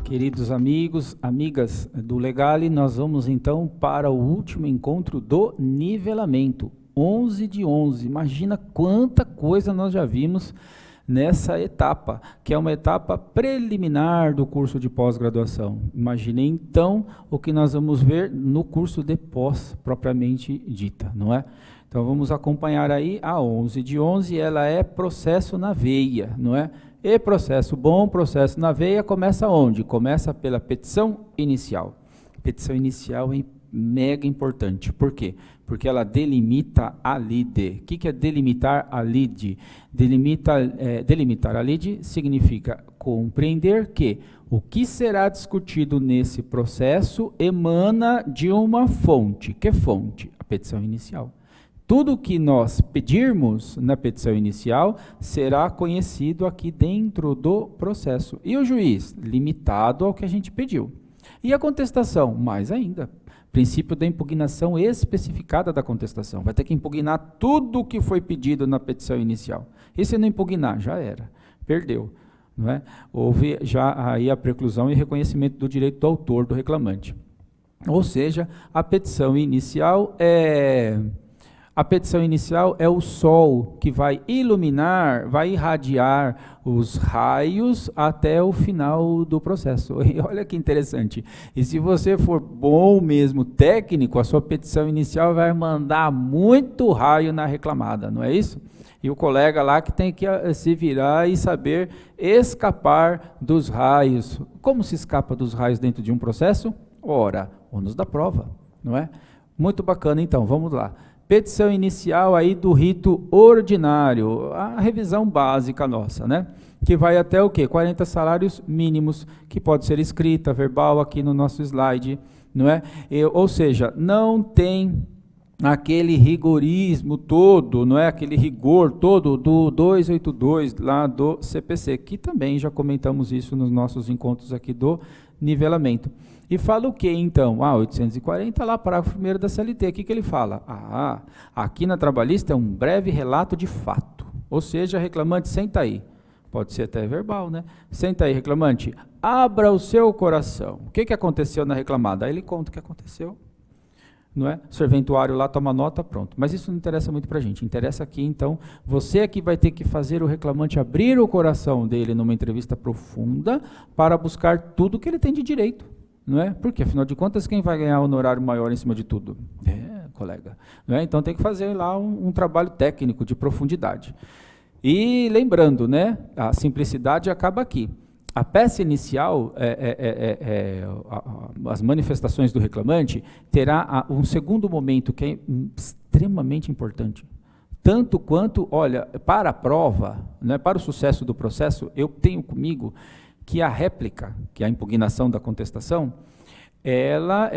Queridos amigos, amigas do Legale, nós vamos então para o último encontro do nivelamento, 11 de 11. Imagina quanta coisa nós já vimos nessa etapa, que é uma etapa preliminar do curso de pós-graduação. Imagine então o que nós vamos ver no curso de pós, propriamente dita, não é? Então vamos acompanhar aí a 11 de 11, ela é processo na veia, não é? E processo bom, processo na veia, começa onde? Começa pela petição inicial. Petição inicial é mega importante. Por quê? Porque ela delimita a lide. O que é delimitar a lide? Delimitar a lide significa compreender que o que será discutido nesse processo emana de uma fonte. Que fonte? A petição inicial. Tudo que nós pedirmos na petição inicial será conhecido aqui dentro do processo. E o juiz? Limitado ao que a gente pediu. E a contestação? Mais ainda. Princípio da impugnação especificada da contestação. Vai ter que impugnar tudo o que foi pedido na petição inicial. E se não impugnar? Já era. Perdeu. Não é? Houve já aí a preclusão e reconhecimento do direito do autor, do reclamante. Ou seja, a petição inicial é... A petição inicial é o sol que vai iluminar, vai irradiar os raios até o final do processo. E olha que interessante. E se você for bom mesmo, técnico, a sua petição inicial vai mandar muito raio na reclamada, não é isso? E o colega lá que tem que se virar e saber escapar dos raios. Como se escapa dos raios dentro de um processo? Ora, ônus da prova, não é? Muito bacana, então, vamos lá. Petição inicial aí do rito ordinário, a revisão básica nossa, né? Que vai até o quê? 40 salários mínimos, que pode ser escrita, verbal, aqui no nosso slide, não é? Ou seja, não tem aquele rigorismo todo, não é? Aquele rigor todo do 282 lá do CPC, que também já comentamos isso nos nossos encontros aqui do nivelamento. E fala o que então? 840 lá, parágrafo 1º da CLT, o que ele fala? Aqui na trabalhista é um breve relato de fato, ou seja, reclamante, senta aí, pode ser até verbal, né? Senta aí, reclamante, abra o seu coração. O que aconteceu na reclamada? Aí ele conta o que aconteceu, não é? O serventuário lá toma nota, pronto. Mas isso não interessa muito para a gente, interessa aqui então, você aqui vai ter que fazer o reclamante abrir o coração dele numa entrevista profunda para buscar tudo que ele tem de direito. Não é? Porque, afinal de contas, quem vai ganhar honorário maior em cima de tudo? Colega. Não é? Então, tem que fazer lá um trabalho técnico de profundidade. E, lembrando, né, a simplicidade acaba aqui. A peça inicial, as manifestações do reclamante, terá um segundo momento que é extremamente importante. Tanto quanto, olha, para a prova, né, para o sucesso do processo, eu tenho comigo que a réplica, que é a impugnação da contestação, ela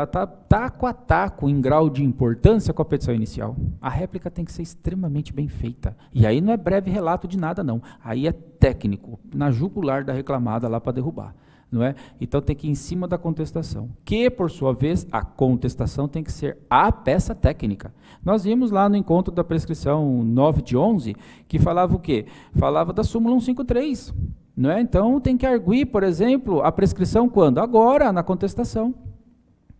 está taco a taco em grau de importância com a petição inicial. A réplica tem que ser extremamente bem feita. E aí não é breve relato de nada, não. Aí é técnico, na jugular da reclamada lá para derrubar. Não é? Então tem que ir em cima da contestação, que por sua vez a contestação tem que ser a peça técnica. Nós vimos lá no encontro da prescrição 9 de 11, que falava o quê? Falava da súmula 153, não é? Então tem que arguir, por exemplo, a prescrição quando? Agora, na contestação.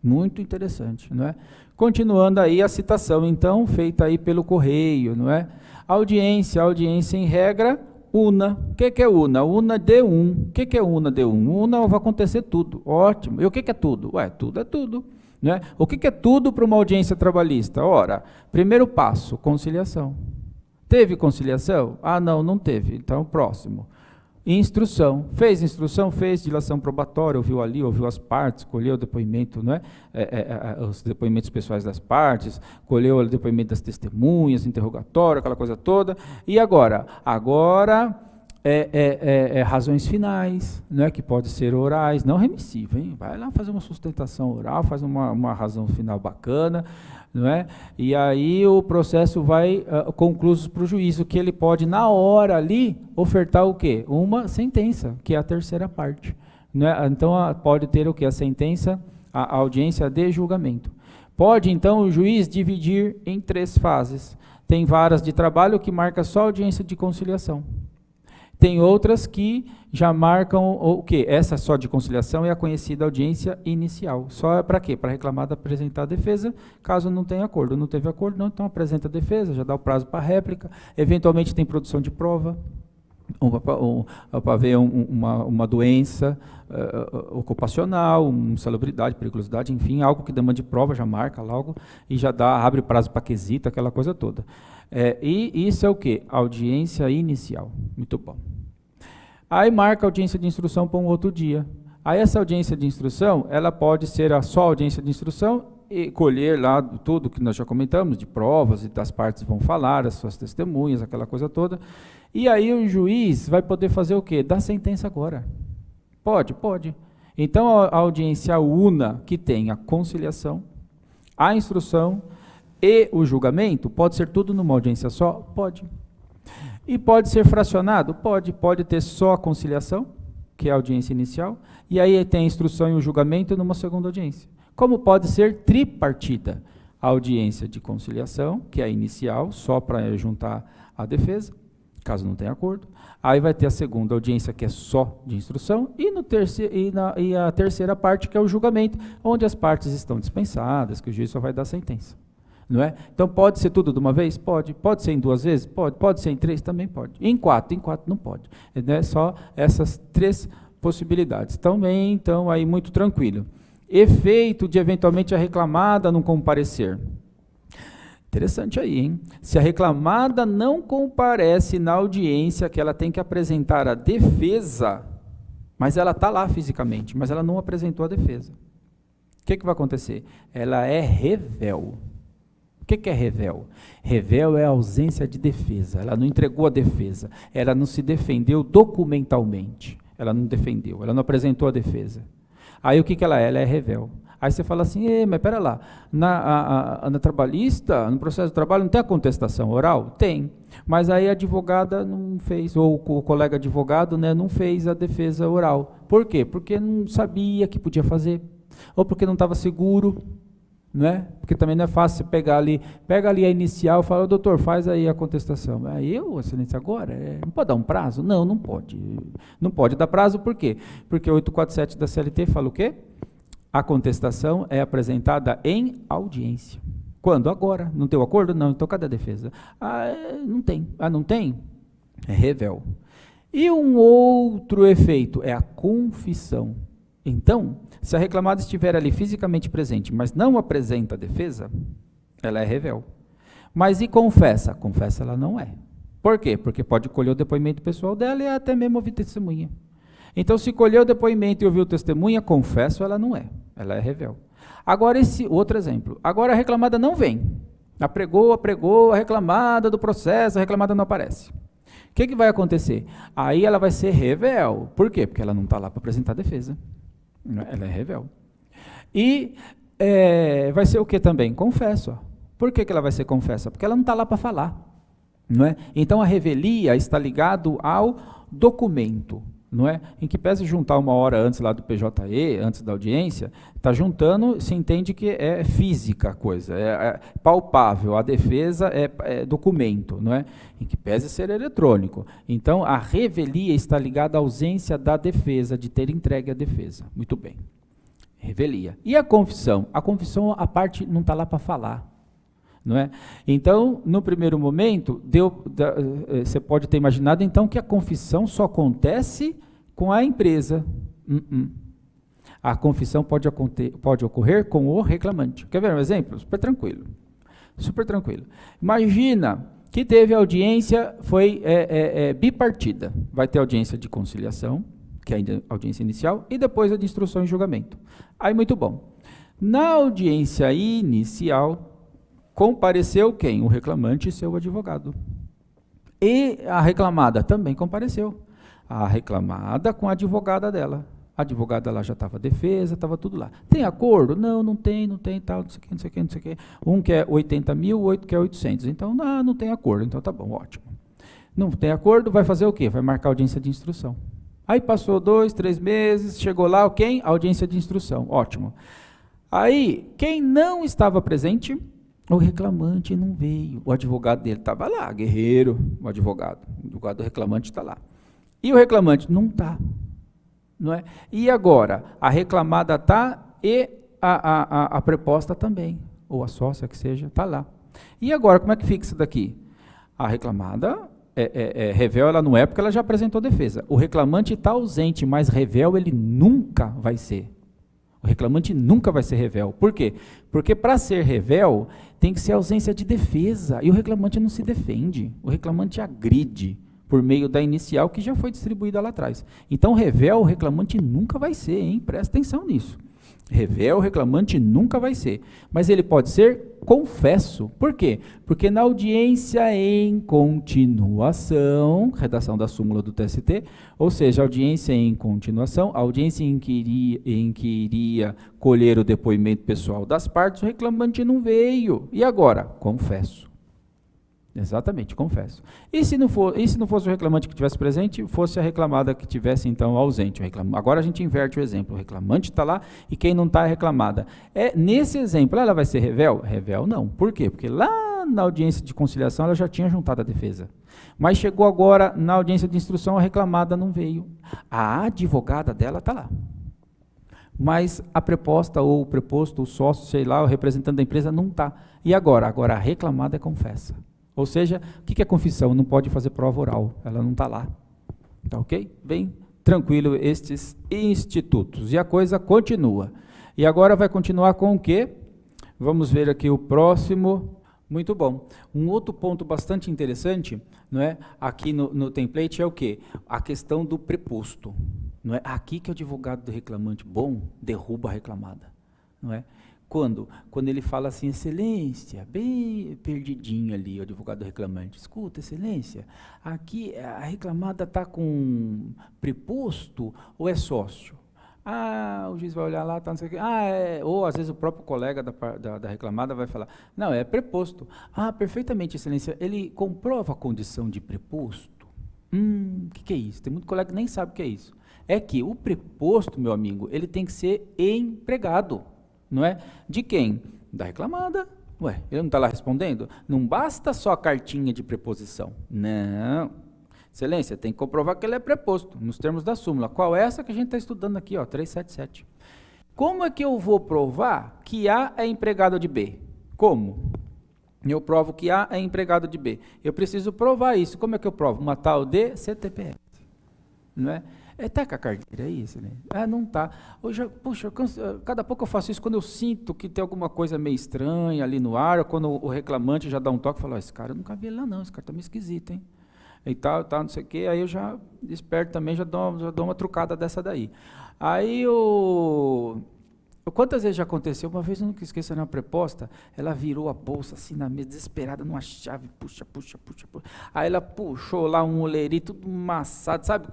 Muito interessante, não é? Continuando aí a citação, então, feita aí pelo correio, não é? Audiência em regra, una. O que é una? Una D1. O que é una D1? Una vai acontecer tudo. Ótimo. E o que é tudo? Tudo é tudo. Né? O que é tudo para uma audiência trabalhista? Ora, primeiro passo, conciliação. Teve conciliação? Não teve. Então, próximo. Instrução. Fez instrução? Fez dilação probatória, ouviu ali, ouviu as partes, colheu o depoimento, não é? Os depoimentos pessoais das partes, colheu o depoimento das testemunhas, interrogatório, aquela coisa toda. E agora? Agora razões finais, não é? Que pode ser orais, não remissivo, hein? Vai lá fazer uma sustentação oral, faz uma razão final bacana, não é? E aí o processo vai concluso para o juiz, o que ele pode, na hora ali, ofertar o quê? Uma sentença, que é a terceira parte. Não é? Então, pode ter o quê? A sentença, a audiência de julgamento. Pode, então, o juiz dividir em 3 fases. Tem varas de trabalho que marca só a audiência de conciliação. tem outras que já marcam o quê? Essa só de conciliação é a conhecida audiência inicial. Só é para quê? Para reclamado apresentar a defesa, caso não tenha acordo. Não teve acordo, não, então apresenta a defesa, já dá o prazo para réplica. Eventualmente tem produção de prova, para ver uma doença ocupacional, insalubridade, periculosidade, enfim, algo que demande prova, já marca logo e já abre prazo para quesito, aquela coisa toda. E isso é o quê? Audiência inicial. Muito bom. Aí marca a audiência de instrução para um outro dia. Aí essa audiência de instrução, ela pode ser só audiência de instrução e colher lá tudo que nós já comentamos, de provas, e das partes vão falar, as suas testemunhas, aquela coisa toda. E aí o juiz vai poder fazer o quê? Dar sentença agora. Pode, pode. Então a audiência una, que tem a conciliação, a instrução e o julgamento, pode ser tudo numa audiência só? Pode. E pode ser fracionado? Pode. Pode ter só a conciliação, que é a audiência inicial, e aí tem a instrução e o julgamento numa segunda audiência. Como pode ser tripartida? A audiência de conciliação, que é a inicial, só para juntar a defesa, caso não tenha acordo. Aí vai ter a segunda audiência, que é só de instrução, e a terceira parte, que é o julgamento, onde as partes estão dispensadas, que o juiz só vai dar sentença. Não é? Então pode ser tudo de uma vez? Pode. Pode ser em 2 vezes? Pode. Pode ser em 3? Também pode. Em 4 não pode. Né? Só essas 3 possibilidades. Também, então, aí muito tranquilo. Efeito de eventualmente a reclamada não comparecer. Interessante aí, hein? Se a reclamada não comparece na audiência que ela tem que apresentar a defesa, mas ela está lá fisicamente, mas ela não apresentou a defesa. O que vai acontecer? Ela é revel. O que é revel? Revel é a ausência de defesa. Ela não entregou a defesa. Ela não se defendeu documentalmente. Ela não defendeu. Ela não apresentou a defesa. Aí o que ela é? Ela é revel. Aí você fala assim, mas pera lá, na trabalhista, no processo de trabalho, não tem a contestação oral? Tem. Mas aí a advogada não fez, ou o colega advogado, né, não fez a defesa oral. Por quê? Porque não sabia que podia fazer. Ou porque não estava seguro. Não é? Porque também não é fácil você pega ali a inicial e fala, doutor, faz aí a contestação. Aí excelência, agora? Não pode dar um prazo? Não, não pode. Não pode dar prazo, por quê? Porque o 847 da CLT fala o quê? A contestação é apresentada em audiência. Quando? Agora. Não tem o acordo? Não. Então, cadê a defesa? Não tem. Não tem? É revel. E um outro efeito é a confissão. Então, se a reclamada estiver ali fisicamente presente, mas não apresenta a defesa, ela é revel. Mas e confessa? Confessa ela não é. Por quê? Porque pode colher o depoimento pessoal dela e até mesmo ouvir testemunha. Então, se colher o depoimento e ouvir o testemunha, confesso, ela não é. Ela é revel. Agora, esse outro exemplo. Agora a reclamada não vem. Apregou a reclamada do processo, a reclamada não aparece. O que vai acontecer? Aí ela vai ser revel. Por quê? Porque ela não está lá para apresentar a defesa. Ela é revel. E vai ser o que também? Confesso. Por que ela vai ser confessa? Porque ela não está lá para falar. Não é? Então a revelia está ligado ao documento. Não é? Em que pese juntar uma hora antes lá do PJE, antes da audiência, está juntando, se entende que é física a coisa, é palpável, a defesa é documento, não é? Em que pese ser eletrônico. Então, a revelia está ligada à ausência da defesa, de ter entregue a defesa. Muito bem. Revelia. E a confissão? A confissão, a parte não está lá para falar. Não é? Então, no primeiro momento, você pode ter imaginado então que a confissão só acontece com a empresa. A confissão pode ocorrer com o reclamante. Quer ver um exemplo? Super tranquilo. Super tranquilo. Imagina que teve audiência, foi bipartida. Vai ter audiência de conciliação, que é a audiência inicial, e depois a de instrução e julgamento. Aí, muito bom. Na audiência inicial, compareceu quem? O reclamante e seu advogado. E a reclamada também compareceu. A reclamada com a advogada dela. A advogada lá já estava defesa, estava tudo lá. Tem acordo? Não tem, tal, não sei o que. Um quer 80 mil, o outro quer 800. Então, não tem acordo. Então, tá bom, ótimo. Não tem acordo, vai fazer o quê? Vai marcar audiência de instrução. Aí passou 2, 3 meses, chegou lá, quem? Audiência de instrução, ótimo. Aí, quem não estava presente... O reclamante não veio, o advogado dele estava lá, guerreiro, o advogado do reclamante está lá. E o reclamante? Não está. Não é? E agora? A reclamada está e a preposta também, ou a sócia que seja, está lá. E agora, como é que fica isso daqui? A reclamada, revel ela não é porque ela já apresentou defesa. O reclamante está ausente, mas revel ele nunca vai ser. O reclamante nunca vai ser revel. Por quê? Porque para ser revel, tem que ser ausência de defesa. E o reclamante não se defende. O reclamante agride por meio da inicial que já foi distribuída lá atrás. Então, revel, o reclamante nunca vai ser, hein? Presta atenção nisso. Revel, o reclamante nunca vai ser. Mas ele pode ser confesso. Por quê? Porque na audiência em continuação, redação da súmula do TST, ou seja, audiência em continuação, audiência em que iria colher o depoimento pessoal das partes, o reclamante não veio. E agora? Confesso. Exatamente, confesso. E se não fosse o reclamante que estivesse presente, fosse a reclamada que estivesse, então, ausente. Agora a gente inverte o exemplo. O reclamante está lá e quem não está é reclamada. Nesse exemplo, ela vai ser revel? Revel não. Por quê? Porque lá na audiência de conciliação ela já tinha juntado a defesa. Mas chegou agora na audiência de instrução, a reclamada não veio. A advogada dela está lá. Mas a preposta ou o preposto, o sócio, sei lá, o representante da empresa não está. E agora? Agora a reclamada é confessa. Ou seja, o que é confissão? Não pode fazer prova oral, ela não está lá. Tá ok? Bem tranquilo estes institutos. E a coisa continua. E agora vai continuar com o quê? Vamos ver aqui o próximo. Muito bom. Um outro ponto bastante interessante, não é? Aqui no template é o quê? A questão do preposto. Não é? Aqui que o advogado do reclamante bom derruba a reclamada. Não é? Quando ele fala assim, excelência, bem perdidinho ali, o advogado reclamante, escuta, excelência, aqui a reclamada está com preposto ou é sócio? O juiz vai olhar lá, tá, não sei o quê. Ou às vezes o próprio colega da reclamada vai falar, não, é preposto. Perfeitamente, excelência, ele comprova a condição de preposto? Que é isso? Tem muito colega que nem sabe o que é isso. É que o preposto, meu amigo, ele tem que ser empregado. Não é? De quem? Da reclamada. Ué, ele não está lá respondendo? Não basta só a cartinha de preposição. Não. Excelência, tem que comprovar que ele é preposto, nos termos da súmula. Qual é essa que a gente está estudando aqui, ó, 377? Como é que eu vou provar que A é empregado de B? Como? Eu provo que A é empregado de B. Eu preciso provar isso. Como é que eu provo? Uma tal de CTPS. Não é? Está com a carteira aí, excelente? Não está. Puxa, cada pouco eu faço isso quando eu sinto que tem alguma coisa meio estranha ali no ar, ou quando o reclamante já dá um toque e fala, esse cara eu nunca vi ele lá não, esse cara está meio esquisito, hein? E tal, não sei o quê, aí eu já desperto também, já dou uma trucada dessa daí. Aí quantas vezes já aconteceu? Uma vez eu nunca esqueço, na preposta, ela virou a bolsa assim na mesa, desesperada, numa chave, puxa. Aí ela puxou lá um olerito tudo amassado, sabe?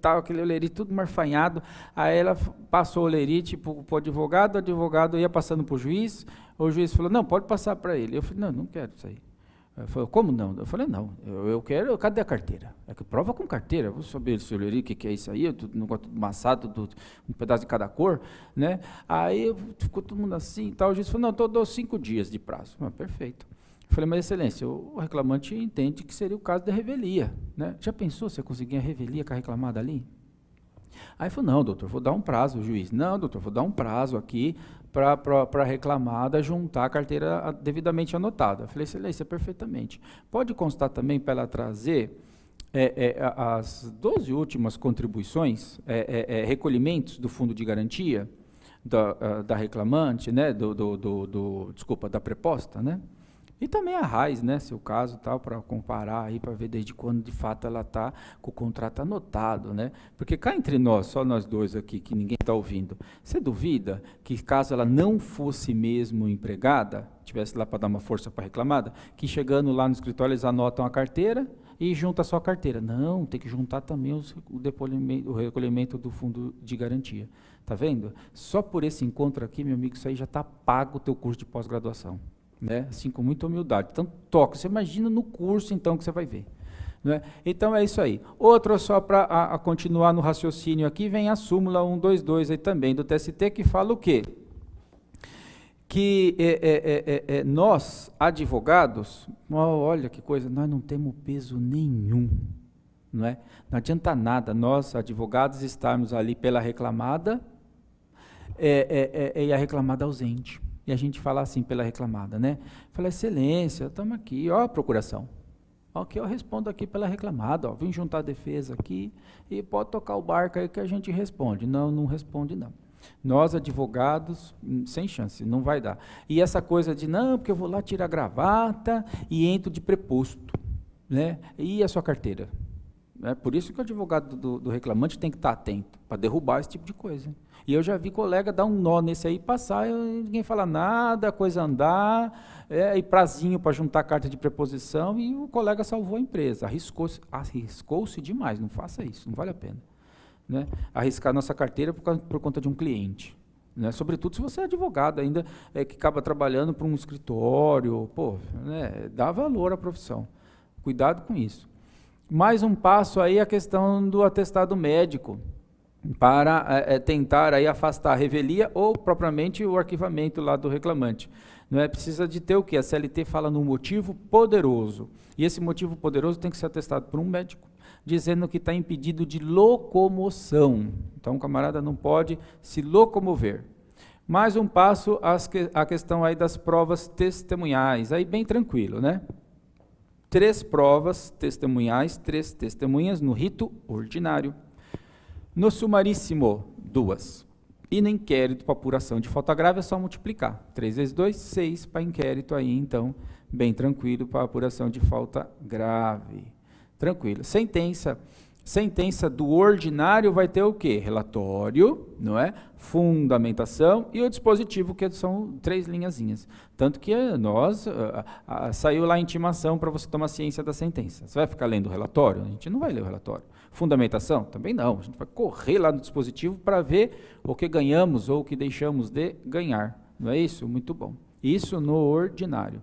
Aquele olerito tudo marfanhado. Aí ela passou o olerite pro advogado, o advogado ia passando pro juiz, o juiz falou, não, pode passar para ele. Eu falei, não quero isso aí. Ele falou, como não? Eu falei, não, eu quero, cadê a carteira? É que prova com carteira, eu vou saber esse olheirinho, o que é isso aí, um negócio tudo amassado, um pedaço de cada cor, né? Aí ficou todo mundo assim e tal, o juiz falou, não, eu dou 5 dias de prazo. Perfeito. Eu falei, mas excelência, o reclamante entende que seria o caso da revelia, né? Já pensou se eu conseguir a revelia com a reclamada ali? Aí falou, não, doutor, vou dar um prazo, o juiz. Não, doutor, vou dar um prazo aqui para a reclamada juntar a carteira devidamente anotada. Eu falei, excelência, perfeitamente. Pode constar também para ela trazer as 12 últimas contribuições, recolhimentos do fundo de garantia da reclamante, né, desculpa, da preposta, né? E também a RAIS, né, se o caso, tal, para comparar aí, para ver desde quando de fato ela está com o contrato anotado, né? Porque cá entre nós, só nós dois aqui, que ninguém está ouvindo, você duvida que caso ela não fosse mesmo empregada, tivesse lá para dar uma força para a reclamada, que chegando lá no escritório eles anotam a carteira e junta só a carteira? Não, tem que juntar também o recolhimento do fundo de garantia. Tá vendo? Só por esse encontro aqui, meu amigo, isso aí já está pago o teu curso de pós-graduação. Né? Assim, com muita humildade. Então, toca. Você imagina no curso, então, que você vai ver. Né? Então, é isso aí. Outro, só para continuar no raciocínio aqui, vem a súmula 122 aí também, do TST, que fala o quê? Que nós, advogados, olha que coisa, nós não temos peso nenhum. não é? Não adianta nada nós, advogados, estarmos ali pela reclamada e a reclamada ausente. E a gente fala assim pela reclamada, né? Fala, excelência, estamos aqui, ó a procuração. Ok, eu respondo aqui pela reclamada, ó, vim juntar a defesa aqui e pode tocar o barco aí que a gente responde. Não, não responde não. Nós, advogados, sem chance, não vai dar. E essa coisa de, não, porque eu vou lá tirar a gravata e entro de preposto, né? E a sua carteira? É por isso que o advogado do reclamante tem que estar atento, para derrubar esse tipo de coisa. E eu já vi colega dar um nó nesse aí, passar, ninguém fala nada, a coisa andar, e prazinho para juntar carta de preposição, e o colega salvou a empresa, arriscou-se demais, não faça isso, não vale a pena. Né? Arriscar nossa carteira por conta de um cliente. Né? Sobretudo se você é advogado ainda, que acaba trabalhando para um escritório, pô, né? Dá valor à profissão. Cuidado com isso. Mais um passo aí, a questão do atestado médico, para tentar aí afastar a revelia ou propriamente o arquivamento lá do reclamante. Não é? Precisa de ter o quê? A CLT fala num motivo poderoso, e esse motivo poderoso tem que ser atestado por um médico, dizendo que está impedido de locomoção. Então o camarada não pode se locomover. Mais um passo, a questão aí das provas testemunhais, aí bem tranquilo, né? 3 provas testemunhais, 3 testemunhas no rito ordinário. No sumaríssimo, 2. E no inquérito para apuração de falta grave é só multiplicar. 3 vezes 2, 6 para inquérito aí, então, bem tranquilo para apuração de falta grave. Tranquilo. Sentença do ordinário vai ter o quê? Relatório, não é? Fundamentação e o dispositivo, que são 3 linhazinhas. Tanto que nós, saiu lá a intimação para você tomar ciência da sentença. Você vai ficar lendo o relatório? A gente não vai ler o relatório. Fundamentação? Também não. A gente vai correr lá no dispositivo para ver o que ganhamos ou o que deixamos de ganhar. Não é isso? Muito bom. Isso no ordinário.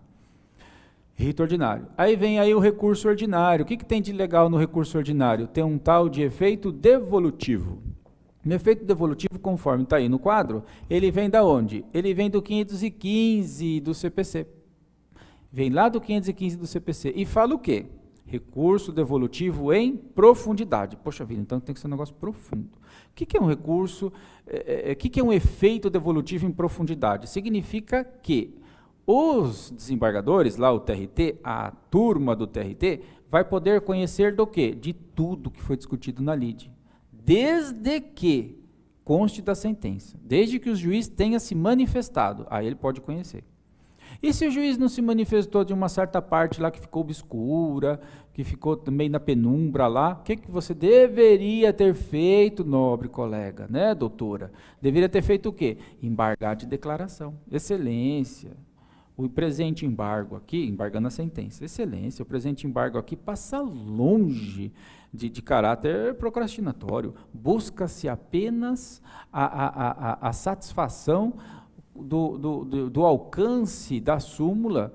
Rito ordinário. Aí vem aí o recurso ordinário. O que tem de legal no recurso ordinário? Tem um tal de efeito devolutivo. No efeito devolutivo, conforme está aí no quadro, ele vem da onde? Ele vem do 515 do CPC. Vem lá do 515 do CPC. E fala o quê? Recurso devolutivo em profundidade. Poxa vida, então tem que ser um negócio profundo. O que é um recurso? O que é um efeito devolutivo em profundidade? Significa que os desembargadores, lá o TRT, a turma do TRT, vai poder conhecer do quê? De tudo que foi discutido na lide. Desde que conste da sentença. Desde que o juiz tenha se manifestado. Aí ele pode conhecer. E se o juiz não se manifestou de uma certa parte lá que ficou obscura, que ficou também na penumbra lá, o que você deveria ter feito, nobre colega, né, doutora? Deveria ter feito o quê? Embargar de declaração. Excelência. O presente embargo aqui, embargando a sentença, excelência, o presente embargo aqui passa longe de caráter procrastinatório. Busca-se apenas a satisfação do alcance da súmula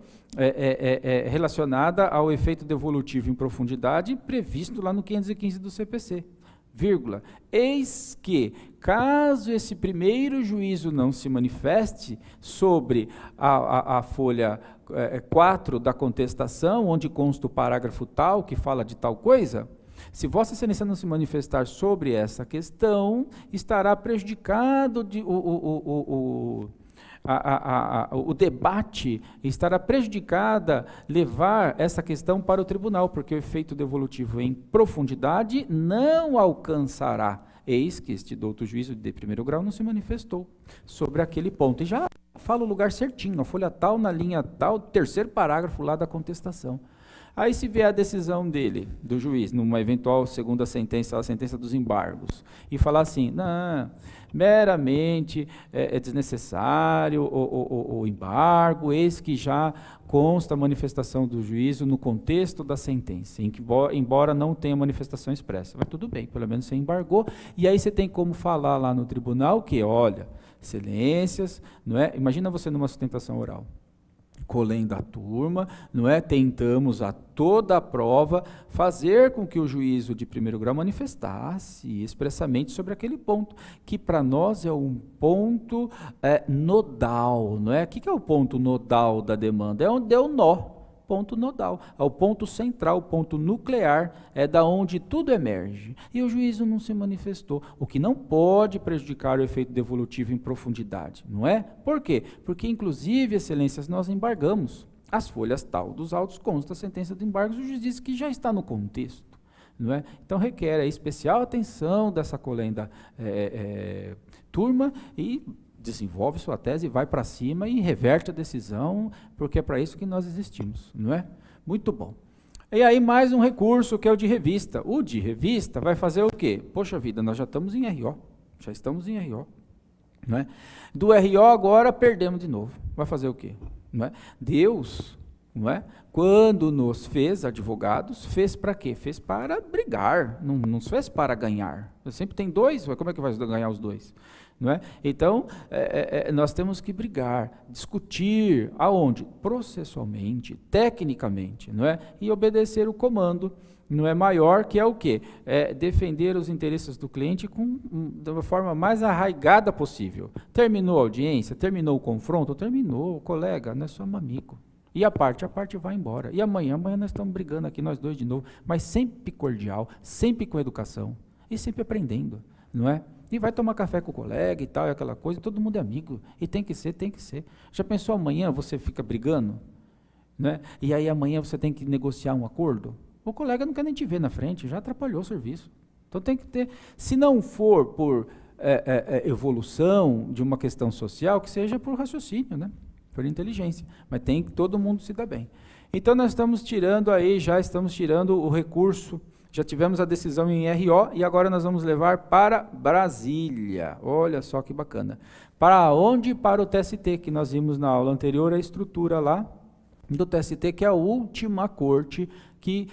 relacionada ao efeito devolutivo em profundidade previsto lá no 515 do CPC. Vírgula, eis que, caso esse primeiro juízo não se manifeste sobre a folha 4 da contestação, onde consta o parágrafo tal, que fala de tal coisa, se Vossa Excelência não se manifestar sobre essa questão, estará prejudicado o debate, estará prejudicada levar essa questão para o tribunal, porque o efeito devolutivo em profundidade não alcançará. Eis que este douto juízo de primeiro grau não se manifestou sobre aquele ponto. E já fala o lugar certinho, a folha tal, na linha tal, 3º parágrafo lá da contestação. Aí se vier a decisão dele, do juiz, numa eventual segunda sentença, a sentença dos embargos, e falar assim, não, meramente é desnecessário o embargo, eis que já consta a manifestação do juízo no contexto da sentença, em que, embora não tenha manifestação expressa. Mas tudo bem, pelo menos você embargou, e aí você tem como falar lá no tribunal que, olha, excelências, não é? Imagina você numa sustentação oral, colhendo a turma, não é? Tentamos a toda a prova fazer com que o juízo de primeiro grau manifestasse expressamente sobre aquele ponto, que para nós é um ponto nodal, não é? O que é o ponto nodal da demanda? É onde deu nó, ponto nodal, é o ponto central, o ponto nuclear, é da onde tudo emerge. E o juízo não se manifestou, o que não pode prejudicar o efeito devolutivo em profundidade, não é? Por quê? Porque, inclusive, excelências, nós embargamos as folhas tal dos autos, consta a sentença de embargos, o juiz diz que já está no contexto, não é? Então requer a especial atenção dessa colenda turma e desenvolve sua tese, vai para cima e reverte a decisão, porque é para isso que nós existimos, não é? Muito bom. E aí mais um recurso que é o de revista. O de revista vai fazer o quê? Poxa vida, nós já estamos em RO, já estamos em RO, não é? Do RO agora perdemos de novo, vai fazer o quê? Não é? Deus, não é? Quando nos fez advogados, fez para quê? Fez para brigar, não nos fez para ganhar. Sempre tem dois, como é que vai ganhar os dois? Não é? Então, nós temos que brigar, discutir, aonde? Processualmente, tecnicamente, não é? E obedecer o comando, não é maior, que é o quê? É defender os interesses do cliente de uma forma mais arraigada possível. Terminou a audiência, terminou o confronto, terminou, colega, nós somos amigos. E a parte vai embora. E amanhã nós estamos brigando aqui, nós dois de novo, mas sempre cordial, sempre com educação e sempre aprendendo, não é? E vai tomar café com o colega e tal, e aquela coisa, todo mundo é amigo, e tem que ser, tem que ser. Já pensou amanhã você fica brigando, né? E aí amanhã você tem que negociar um acordo? O colega não quer nem te ver na frente, já atrapalhou o serviço. Então tem que ter, se não for por evolução de uma questão social, que seja por raciocínio, né? Por inteligência, mas tem que todo mundo se dar bem. Então nós estamos tirando aí, já estamos tirando o recurso, já tivemos a decisão em RO e agora nós vamos levar para Brasília. Olha só que bacana. Para onde? Para o TST, que nós vimos na aula anterior, a estrutura lá do TST, que é a última corte que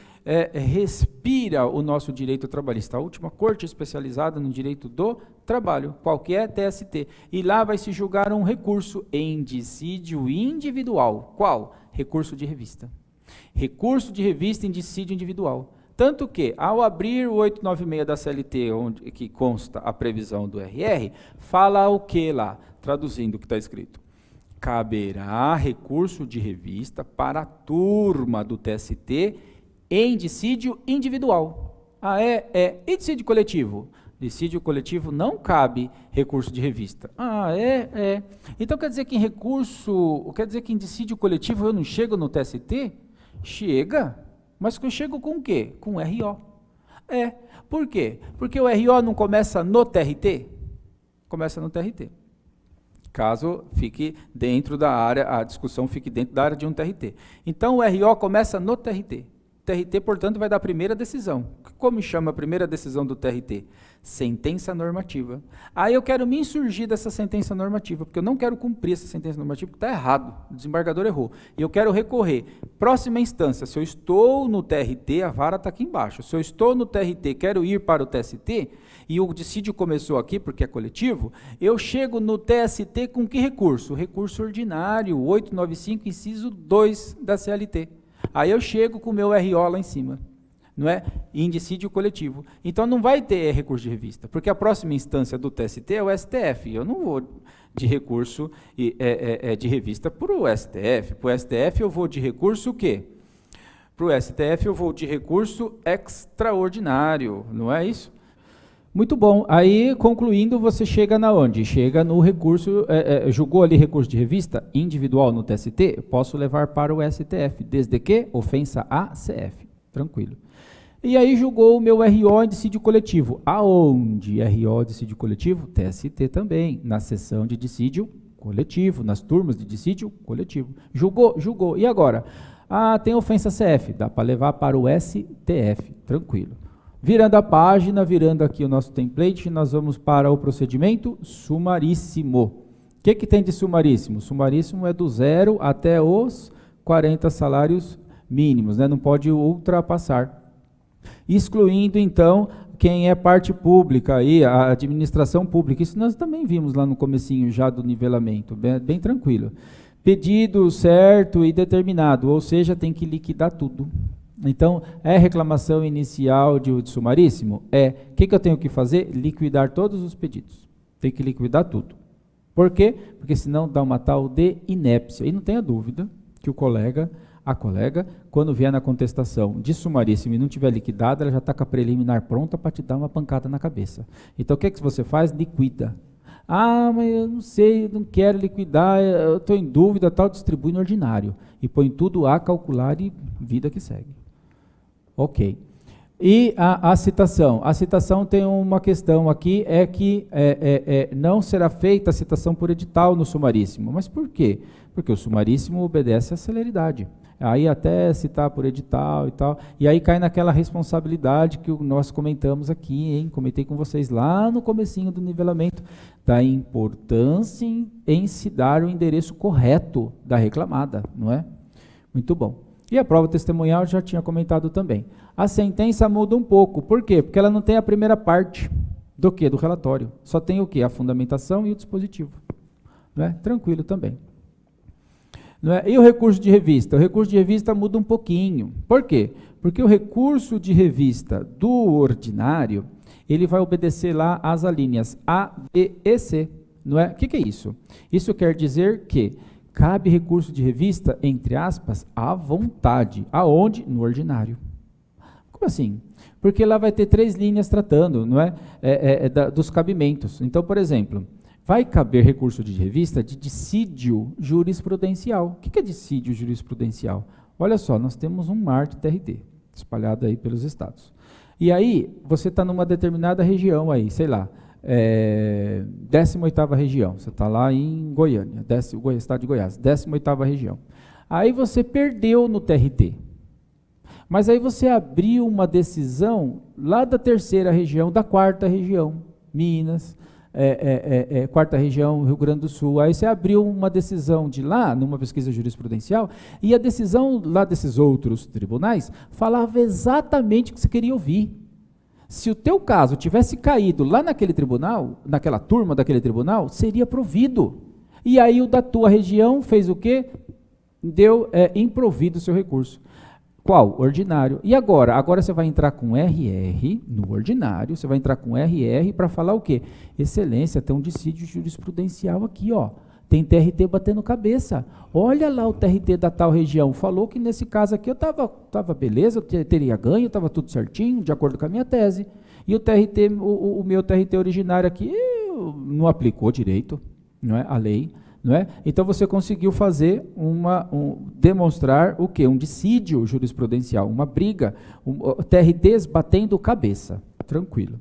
respira o nosso direito trabalhista, a última corte especializada no direito do trabalho, qualquer TST. E lá vai se julgar um recurso em dissídio individual. Qual? Recurso de revista. Recurso de revista em dissídio individual. Tanto que, ao abrir o 896 da CLT, que consta a previsão do RR, fala o que lá? Traduzindo o que está escrito. Caberá recurso de revista para a turma do TST em dissídio individual. E dissídio coletivo? Dissídio coletivo não cabe recurso de revista. Então quer dizer que em dissídio coletivo eu não chego no TST? Chega. Mas eu chego com o quê? Com RO. Por quê? Porque o RO não começa no TRT? Começa no TRT. Caso fique dentro da área, a discussão fique dentro da área de um TRT. Então o RO começa no TRT. TRT, portanto, vai dar a primeira decisão. Como chama a primeira decisão do TRT? Sentença normativa. Aí eu quero me insurgir dessa sentença normativa, porque eu não quero cumprir essa sentença normativa, porque está errado, o desembargador errou. E eu quero recorrer. Próxima instância, se eu estou no TRT, a vara está aqui embaixo. Se eu estou no TRT, quero ir para o TST, e o dissídio começou aqui, porque é coletivo, eu chego no TST com que recurso? Recurso ordinário, 895, inciso 2 da CLT. Aí eu chego com o meu RO lá em cima, não é? Em dissídio coletivo. Então não vai ter recurso de revista, porque a próxima instância do TST é o STF. Eu não vou de recurso de revista para o STF. Para o STF eu vou de recurso o quê? Para o STF eu vou de recurso extraordinário, não é isso? Muito bom. Aí, concluindo, você chega na onde? Chega no recurso, julgou ali recurso de revista individual no TST, posso levar para o STF, desde que ofensa a CF. Tranquilo. E aí julgou o meu RO em dissídio coletivo. Aonde? RO dissídio coletivo? TST também, na sessão de dissídio coletivo, nas turmas de dissídio coletivo. Julgou? Julgou. E agora? Tem ofensa CF, dá para levar para o STF. Tranquilo. Virando a página, virando aqui o nosso template, nós vamos para o procedimento sumaríssimo. O que tem de sumaríssimo? Sumaríssimo é do 0 até os 40 salários mínimos, né? Não pode ultrapassar. Excluindo, então, quem é parte pública, aí, a administração pública. Isso nós também vimos lá no comecinho já do nivelamento, bem tranquilo. Pedido certo e determinado, ou seja, tem que liquidar tudo. Então, é reclamação inicial de sumaríssimo? O que eu tenho que fazer? Liquidar todos os pedidos. Tem que liquidar tudo. Por quê? Porque senão dá uma tal de inépcia. E não tenha dúvida que o colega, A colega, quando vier na contestação de sumaríssimo e não tiver liquidado, ela já está com a preliminar pronta para te dar uma pancada na cabeça. Então, o que você faz? Liquida. Ah, mas eu não sei, não quero liquidar, eu estou em dúvida, tal, distribui no ordinário. E põe tudo a calcular e vida que segue. Ok. E a citação? A citação tem uma questão aqui, é que não será feita a citação por edital no sumaríssimo. Mas por quê? Porque o sumaríssimo obedece à celeridade. Aí até citar por edital e tal, e aí cai naquela responsabilidade que nós comentamos aqui, hein? Comentei com vocês lá no comecinho do nivelamento, da importância em se dar o endereço correto da reclamada, não é? Muito bom. E a prova testemunhal eu já tinha comentado também. A sentença muda um pouco, por quê? Porque ela não tem a primeira parte do quê? Do relatório. Só tem o quê? A fundamentação e o dispositivo. Não é? Tranquilo também. Não é? E o recurso de revista? O recurso de revista muda um pouquinho. Por quê? Porque o recurso de revista do ordinário, ele vai obedecer lá às alíneas A, B e C. Não é? O que é isso? Isso quer dizer que cabe recurso de revista, entre aspas, à vontade. Aonde? No ordinário. Como assim? Porque lá vai ter 3 linhas tratando, não é? Dos cabimentos. Então, por exemplo, vai caber recurso de revista de dissídio jurisprudencial. O que é dissídio jurisprudencial? Olha só, nós temos um mar de TRT espalhado aí pelos estados. E aí, você está numa determinada região aí, sei lá, 18ª região, você está lá em Goiânia, estado de Goiás, 18ª região. Aí você perdeu no TRT, mas aí você abriu uma decisão lá da 3ª região, da 4ª região, Minas, 4ª região, Rio Grande do Sul. Aí você abriu uma decisão de lá, numa pesquisa jurisprudencial, e a decisão lá desses outros tribunais falava exatamente o que você queria ouvir. Se o teu caso tivesse caído lá naquele tribunal, naquela turma daquele tribunal, seria provido. E aí o da tua região fez o quê? Deu improvido o seu recurso. Qual? Ordinário. E agora? Agora você vai entrar com RR no ordinário, você vai entrar com RR para falar o quê? Excelência, tem um dissídio jurisprudencial aqui, ó. Tem TRT batendo cabeça. Olha lá o TRT da tal região. Falou que nesse caso aqui eu estava beleza, eu teria ganho, estava tudo certinho, de acordo com a minha tese. E o TRT, o meu TRT originário aqui não aplicou direito, não é? A lei. Não é? Então você conseguiu fazer demonstrar o quê? Um dissídio jurisprudencial, uma briga, TRTs batendo cabeça. Tranquilo.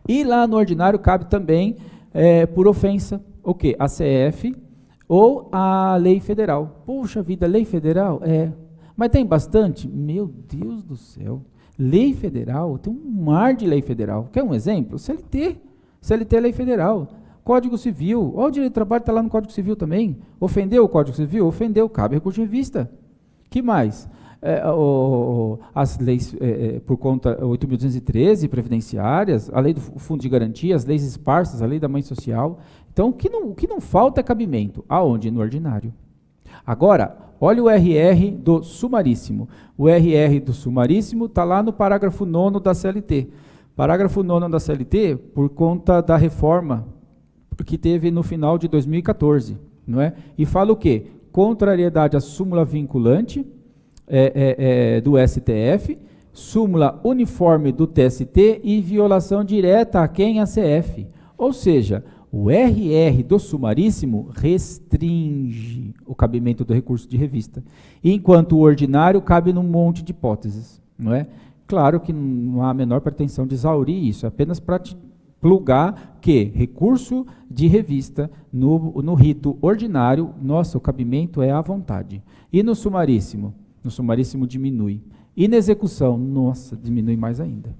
E lá no ordinário cabe também, por ofensa, o quê? A CF ou a lei federal. Puxa vida, lei federal? Mas tem bastante? Meu Deus do céu. Lei federal, tem um mar de lei federal. Quer um exemplo? CLT. CLT é lei federal. Código Civil, o direito do trabalho está lá no Código Civil também. Ofendeu o Código Civil? Ofendeu, cabe recurso de revista. Que mais? As leis, por conta, 8.213, previdenciárias, a lei do Fundo de Garantia, as leis esparsas, a lei da Mãe Social. Então, o que não falta é cabimento. Aonde? No ordinário. Agora, olha o RR do sumaríssimo. O RR do sumaríssimo está lá no parágrafo 9º da CLT. Parágrafo 9º da CLT, por conta da reforma que teve no final de 2014, não é? E fala o quê? Contrariedade à súmula vinculante do STF, súmula uniforme do TST e violação direta a quem? A CF. Ou seja, o RR do sumaríssimo restringe o cabimento do recurso de revista, enquanto o ordinário cabe num monte de hipóteses, não é? Claro que não há a menor pretensão de exaurir isso, apenas para plugar que recurso de revista no rito ordinário, nossa, o cabimento é à vontade. E no sumaríssimo? No sumaríssimo diminui. E na execução? Nossa, diminui mais ainda.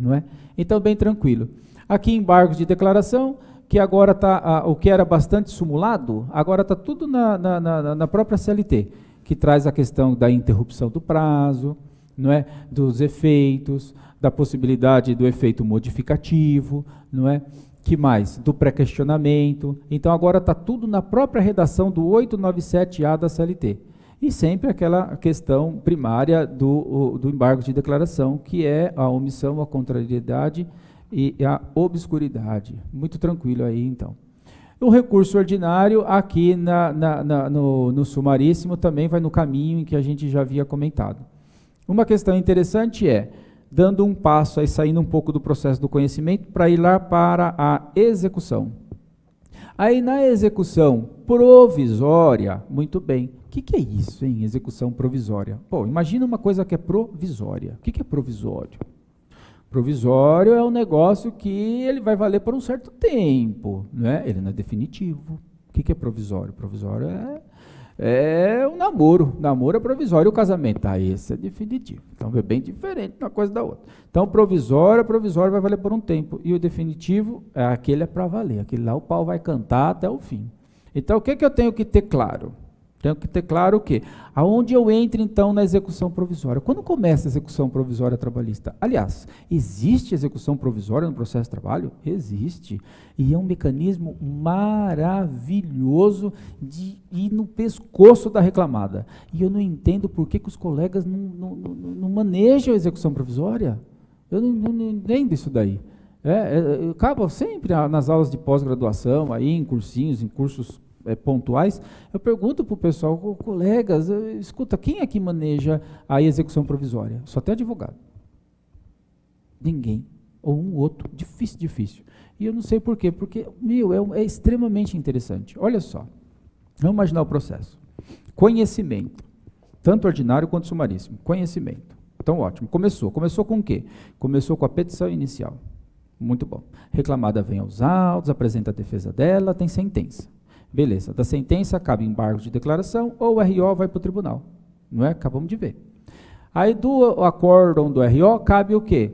Não é? Então, bem tranquilo. Aqui, embargos de declaração, que agora está, o que era bastante simulado, agora está tudo na própria CLT, que traz a questão da interrupção do prazo, não é? Dos efeitos, da possibilidade do efeito modificativo, não é? Que mais? Do pré-questionamento. Então, agora está tudo na própria redação do 897A da CLT. E sempre aquela questão primária do embargo de declaração, que é a omissão, a contrariedade e a obscuridade. Muito tranquilo aí, então. O recurso ordinário, aqui no sumaríssimo, também vai no caminho em que a gente já havia comentado. Uma questão interessante é, dando um passo, aí saindo um pouco do processo do conhecimento, para ir lá para a execução. Aí na execução provisória, muito bem, o que é isso, hein? Execução provisória. Pô, imagina uma coisa que é provisória. O que é provisório? Provisório é um negócio que ele vai valer por um certo tempo, né? Ele não é definitivo. O que é provisório? Provisório é um namoro. Namoro é provisório. E o casamento? Esse é definitivo. Então é bem diferente uma coisa da outra. Então provisório vai valer por um tempo. E o definitivo, aquele é para valer. Aquele lá o pau vai cantar até o fim. Então o que eu tenho que ter claro? Tenho que ter claro o quê? Aonde eu entro, então, na execução provisória? Quando começa a execução provisória trabalhista? Aliás, existe execução provisória no processo de trabalho? Existe. E é um mecanismo maravilhoso de ir no pescoço da reclamada. E eu não entendo por que os colegas não manejam a execução provisória. Eu não entendo isso daí. Eu acabo sempre nas aulas de pós-graduação, aí, em cursinhos, em cursos pontuais, eu pergunto para o pessoal, colegas, escuta, quem aqui maneja a execução provisória? Só tem advogado. Ninguém. Ou um outro. Difícil. E eu não sei por quê, porque, é extremamente interessante. Olha só, vamos imaginar o processo. Conhecimento, tanto ordinário quanto sumaríssimo. Conhecimento. Então, ótimo. Começou com o quê? Começou com a petição inicial. Muito bom. Reclamada vem aos autos, apresenta a defesa dela, tem sentença. Beleza, da sentença cabe embargo de declaração ou o RO vai para o tribunal, não é? Acabamos de ver. Aí do acórdão do RO cabe o quê?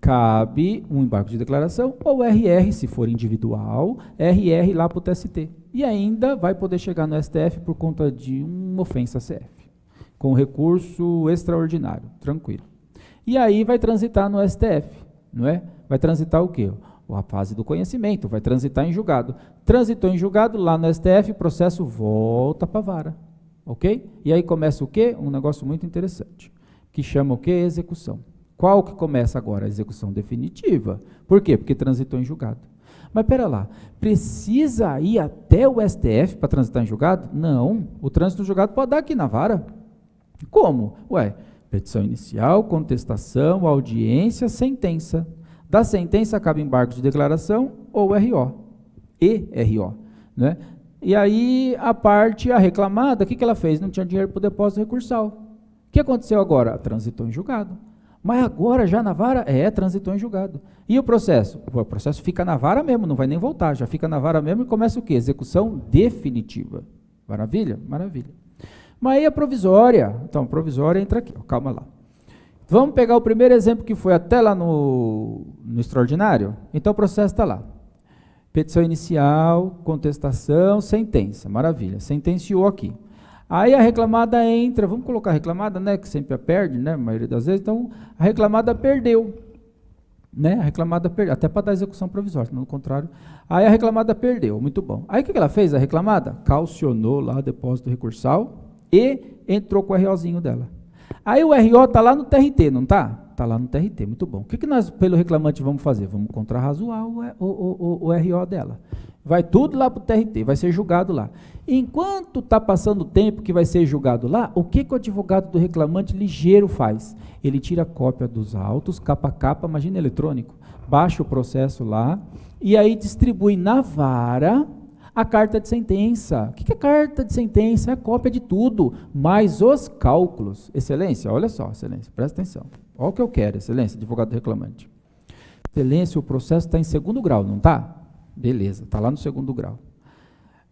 Cabe um embargo de declaração ou RR, se for individual, RR lá para o TST. E ainda vai poder chegar no STF por conta de uma ofensa CF, com recurso extraordinário, tranquilo. E aí vai transitar no STF, não é? Vai transitar o quê? A fase do conhecimento, vai transitar em julgado. Transitou em julgado, lá no STF, o processo volta para a vara. Ok? E aí começa o quê? Um negócio muito interessante, que chama o quê? Execução. Qual que começa agora? A execução definitiva. Por quê? Porque transitou em julgado. Mas pera lá, precisa ir até o STF para transitar em julgado? Não, o trânsito em julgado pode dar aqui na vara. Como? Petição inicial, contestação, audiência, sentença. Da sentença cabe embargo de declaração ou RO. Né? E aí a reclamada, o que ela fez? Não tinha dinheiro para o depósito recursal. O que aconteceu agora? Transitou em julgado. Mas agora já na vara? Transitou em julgado. E o processo? O processo fica na vara mesmo, não vai nem voltar, já fica na vara mesmo e começa o quê? Execução definitiva. Maravilha? Maravilha. Mas aí a provisória? Então, a provisória entra aqui, calma lá. Vamos pegar o primeiro exemplo que foi até lá no extraordinário? Então o processo está lá. Petição inicial, contestação, sentença. Maravilha, sentenciou aqui. Aí a reclamada entra, vamos colocar a reclamada, né, que sempre a perde, né, a maioria das vezes, então a reclamada perdeu. Né, a reclamada perdeu, até para dar execução provisória, no contrário. Aí a reclamada perdeu, muito bom. Aí o que ela fez, a reclamada? Calcionou lá o depósito recursal e entrou com o ROzinho dela. Aí o RO está lá no TRT, não está? Está lá no TRT, muito bom. O que nós, pelo reclamante, vamos fazer? Vamos contrarrazoar o RO dela. Vai tudo lá para o TRT, vai ser julgado lá. Enquanto está passando o tempo que vai ser julgado lá, o que o advogado do reclamante ligeiro faz? Ele tira cópia dos autos, capa a capa, imagina eletrônico, baixa o processo lá, e aí distribui na vara a carta de sentença. O que é carta de sentença? É a cópia de tudo, mais os cálculos. Excelência, olha só, excelência, presta atenção. Olha o que eu quero, excelência, advogado reclamante. Excelência, o processo está em segundo grau, não está? Beleza, está lá no segundo grau.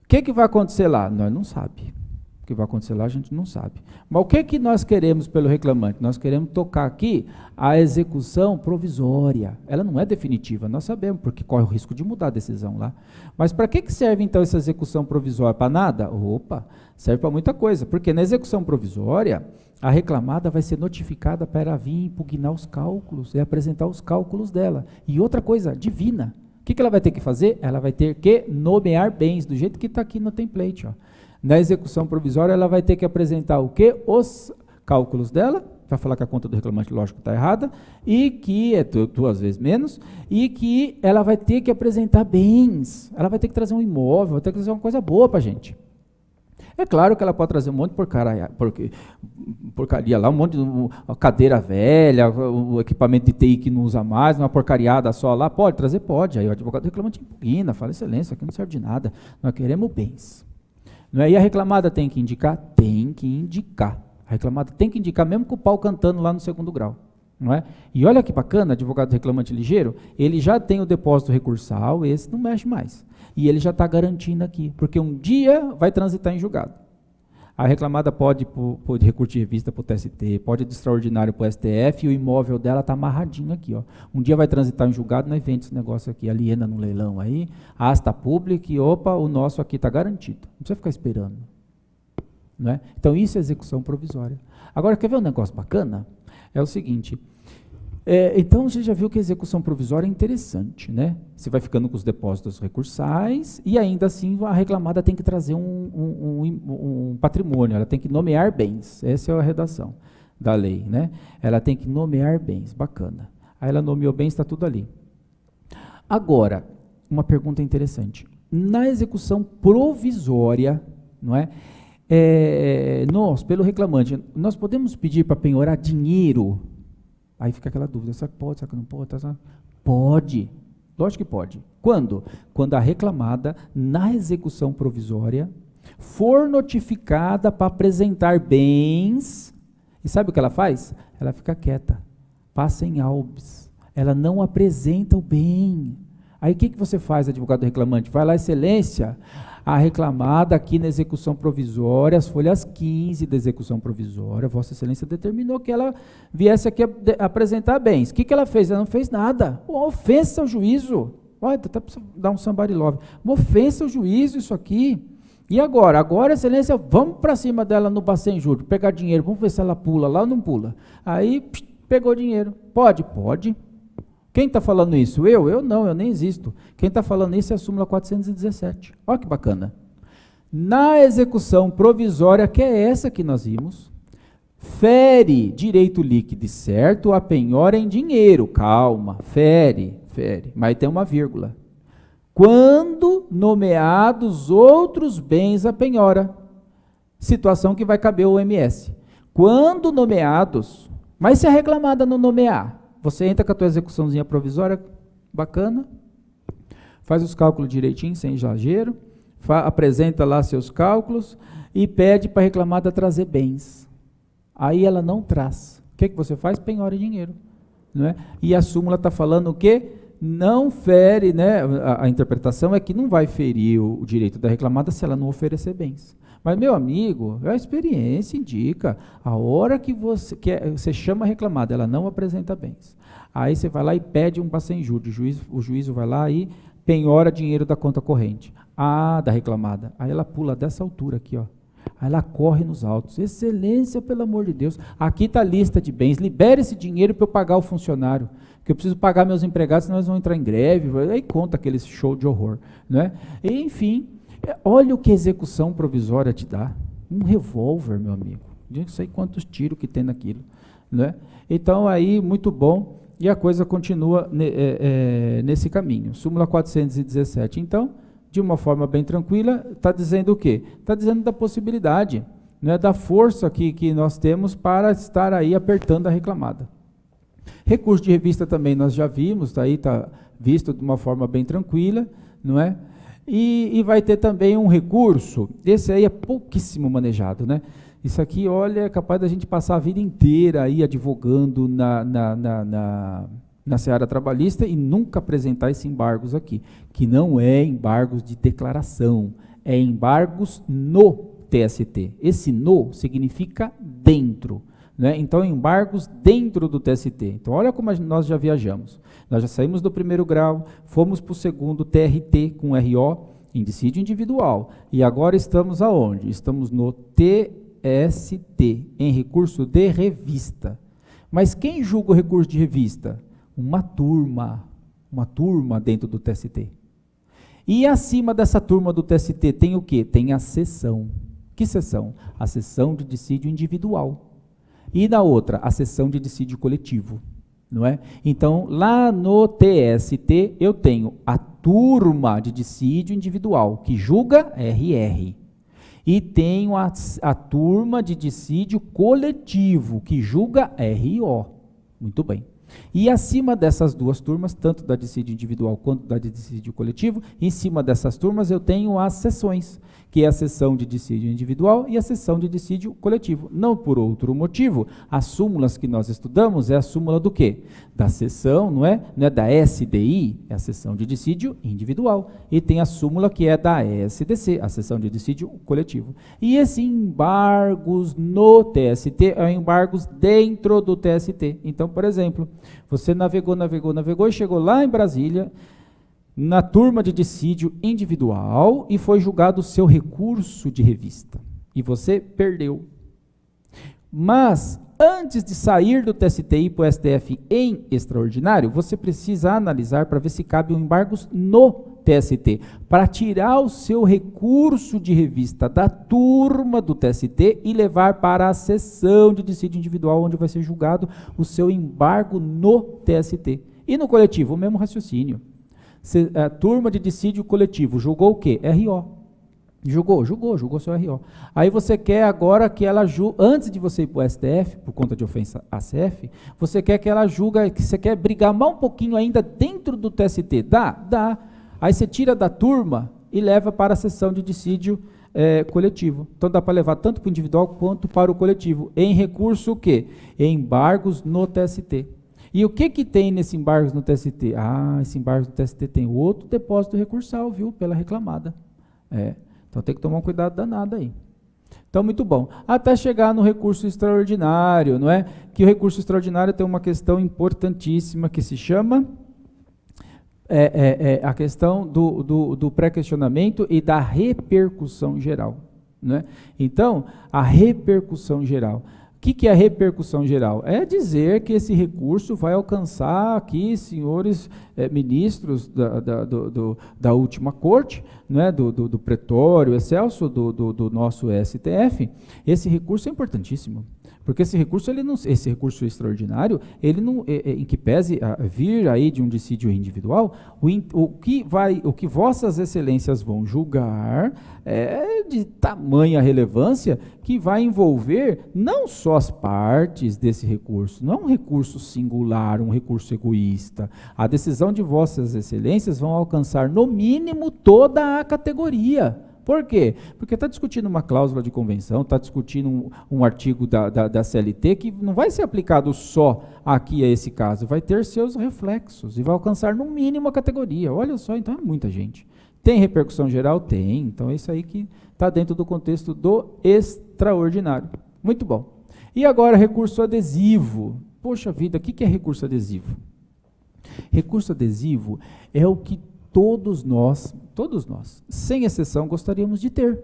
O que vai acontecer lá? Nós não sabemos. O que vai acontecer lá a gente não sabe. Mas o que nós queremos pelo reclamante? Nós queremos tocar aqui a execução provisória. Ela não é definitiva, nós sabemos, porque corre o risco de mudar a decisão lá. Mas para que serve então essa execução provisória? Para nada? Opa, serve para muita coisa, porque na execução provisória, a reclamada vai ser notificada para ela vir impugnar os cálculos e apresentar os cálculos dela. E outra coisa, divina. O que ela vai ter que fazer? Ela vai ter que nomear bens, do jeito que está aqui no template. Ó. Na execução provisória, ela vai ter que apresentar o quê? Os cálculos dela vai falar que a conta do reclamante, lógico, está errada, e que é 2 vezes menos, e que ela vai ter que apresentar bens, ela vai ter que trazer um imóvel, vai ter que trazer uma coisa boa para a gente. É claro que ela pode trazer um monte de porcaria lá, um monte de cadeira velha, o equipamento de TI que não usa mais, uma porcariada só lá, pode trazer? Pode. Aí o advogado reclamante impugna, fala, excelência, aqui não serve de nada, nós queremos bens. Não é? E a reclamada tem que indicar? Tem que indicar. A reclamada tem que indicar, mesmo com o pau cantando lá no 2º grau. Não é? E olha que bacana, advogado reclamante ligeiro, ele já tem o depósito recursal, esse não mexe mais. E ele já está garantindo aqui, porque um dia vai transitar em julgado. A reclamada pode recurso de revista para o TST, pode ir de extraordinário para o STF, e o imóvel dela está amarradinho aqui. Ó. Um dia vai transitar em julgado, nós vende esse negócio aqui, aliena no leilão aí, asta pública e opa, o nosso aqui está garantido. Não precisa ficar esperando. Não é? Então isso é execução provisória. Agora, quer ver um negócio bacana? É o seguinte, então você já viu que a execução provisória é interessante, né? Você vai ficando com os depósitos recursais e ainda assim a reclamada tem que trazer um patrimônio, ela tem que nomear bens, essa é a redação da lei, né? Ela tem que nomear bens, bacana. Aí ela nomeou bens, está tudo ali. Agora, uma pergunta interessante, na execução provisória, não é? Nós, pelo reclamante, nós podemos pedir para penhorar dinheiro? Aí fica aquela dúvida, será que pode, será que não pode? Pode, lógico que pode. Quando? Quando a reclamada, na execução provisória, for notificada para apresentar bens, e sabe o que ela faz? Ela fica quieta, passa em albis, ela não apresenta o bem. Aí o que você faz, advogado reclamante? Vai lá, excelência, a reclamada aqui na execução provisória, as folhas 15 da execução provisória, Vossa Excelência determinou que ela viesse aqui apresentar bens. O que ela fez? Ela não fez nada. Uma ofensa ao juízo. Olha, até precisa dar um somebody love. Uma ofensa ao juízo isso aqui. E agora? Agora, Excelência, vamos para cima dela no Bacen Júri, pegar dinheiro, vamos ver se ela pula lá ou não pula. Aí, pegou dinheiro. Pode? Pode. Quem está falando isso? Eu não, eu nem existo. Quem está falando isso é a súmula 417. Olha que bacana. Na execução provisória, que é essa que nós vimos, fere direito líquido, certo? A penhora em dinheiro. Calma, fere, mas tem uma vírgula. Quando nomeados outros bens a penhora. Situação que vai caber o MS. Quando nomeados, mas se a reclamada não nomear, você entra com a tua execuçãozinha provisória, bacana, faz os cálculos direitinho, sem exagero, apresenta lá seus cálculos e pede para a reclamada trazer bens. Aí ela não traz. O que você faz? Penhora dinheiro. Não é? E a súmula está falando o quê? Não fere, né? A interpretação é que não vai ferir o direito da reclamada se ela não oferecer bens. Mas, meu amigo, a experiência indica, a hora que você chama a reclamada, ela não apresenta bens. Aí você vai lá e pede um Bacen Júri, o juízo vai lá e penhora dinheiro da conta corrente. Da reclamada. Aí ela pula dessa altura aqui, ó. Aí ela corre nos autos. Excelência, pelo amor de Deus, aqui está a lista de bens, libere esse dinheiro para eu pagar o funcionário, que eu preciso pagar meus empregados, senão eles vão entrar em greve, aí conta aquele show de horror. Não é? E, enfim, olha o que a execução provisória te dá. Um revólver, meu amigo. Não sei quantos tiros que tem naquilo. Não é? Então, aí, muito bom. E a coisa continua nesse caminho. Súmula 417, então, de uma forma bem tranquila, está dizendo o quê? Está dizendo da possibilidade, né, da força que nós temos para estar aí apertando a reclamada. Recurso de revista também nós já vimos, tá aí, está visto de uma forma bem tranquila, não é? E vai ter também um recurso, esse aí é pouquíssimo manejado, né? Isso aqui, olha, é capaz da gente passar a vida inteira aí advogando na seara trabalhista e nunca apresentar esses embargos aqui, que não é embargos de declaração, é embargos no TST. Esse no significa dentro, né? Então, embargos dentro do TST. Então, olha como nós já viajamos. Nós já saímos do 1º grau, fomos para o 2º TRT com RO, em dissídio individual, e agora estamos aonde? Estamos no TST, em recurso de revista. Mas quem julga o recurso de revista? Uma turma dentro do TST. E acima dessa turma do TST tem o quê? Tem a seção. Que seção? A seção de dissídio individual. E na outra, a sessão de dissídio coletivo, não é? Então, lá no TST, eu tenho a turma de dissídio individual, que julga RR. E tenho a turma de dissídio coletivo, que julga RO. Muito bem. E acima dessas duas turmas, tanto da dissídio individual quanto da de dissídio coletivo, em cima dessas turmas eu tenho as sessões, que é a sessão de dissídio individual e a sessão de dissídio coletivo. Não por outro motivo, as súmulas que nós estudamos é a súmula do quê? Da sessão, não é? Não é da SDI, é a sessão de dissídio individual. E tem a súmula que é da SDC, a sessão de dissídio coletivo. E esses embargos no TST é embargos dentro do TST. Então, por exemplo, você navegou e chegou lá em Brasília, na turma de dissídio individual, e foi julgado o seu recurso de revista. E você perdeu. Mas, antes de sair do TST e ir para o STF em extraordinário, você precisa analisar para ver se cabe embargos no TST, para tirar o seu recurso de revista da turma do TST e levar para a sessão de dissídio individual, onde vai ser julgado o seu embargo no TST. E no coletivo, o mesmo raciocínio. A turma de dissídio coletivo julgou o quê? RO. Julgou seu RO. Aí você quer agora que ela julgue, antes de você ir para o STF, por conta de ofensa à CF, você quer que ela julgue, que você quer brigar mais um pouquinho ainda dentro do TST. Dá. Aí você tira da turma e leva para a sessão de dissídio coletivo. Então dá para levar tanto para o individual quanto para o coletivo. Em recurso o quê? Embargos no TST. E o que tem nesse embargos no TST? Esse embargos no TST tem outro depósito recursal, viu? Pela reclamada. Então tem que tomar um cuidado danado aí. Então, muito bom. Até chegar no recurso extraordinário, não é? Que o recurso extraordinário tem uma questão importantíssima que se chama a questão do pré-questionamento e da repercussão geral, não é? Então, a repercussão geral. O que é a repercussão geral? É dizer que esse recurso vai alcançar aqui, senhores ministros da última corte, né, do pretório excelso do nosso STF. Esse recurso é importantíssimo, porque esse recurso extraordinário, ele não, em que pese a vir aí de um dissídio individual, o que vossas excelências vão julgar é de tamanha relevância que vai envolver não só as partes desse recurso, não é um recurso singular, um recurso egoísta. A decisão de vossas excelências vão alcançar, no mínimo, toda a categoria. Por quê? Porque está discutindo uma cláusula de convenção, está discutindo um artigo da CLT que não vai ser aplicado só aqui a esse caso, vai ter seus reflexos e vai alcançar, no mínimo, a categoria. Olha só, então é muita gente. Tem repercussão geral? Tem. Então é isso aí que está dentro do contexto do extraordinário. Muito bom. E agora, recurso adesivo. Poxa vida, o que é recurso adesivo? Recurso adesivo é o que todos nós, sem exceção, gostaríamos de ter.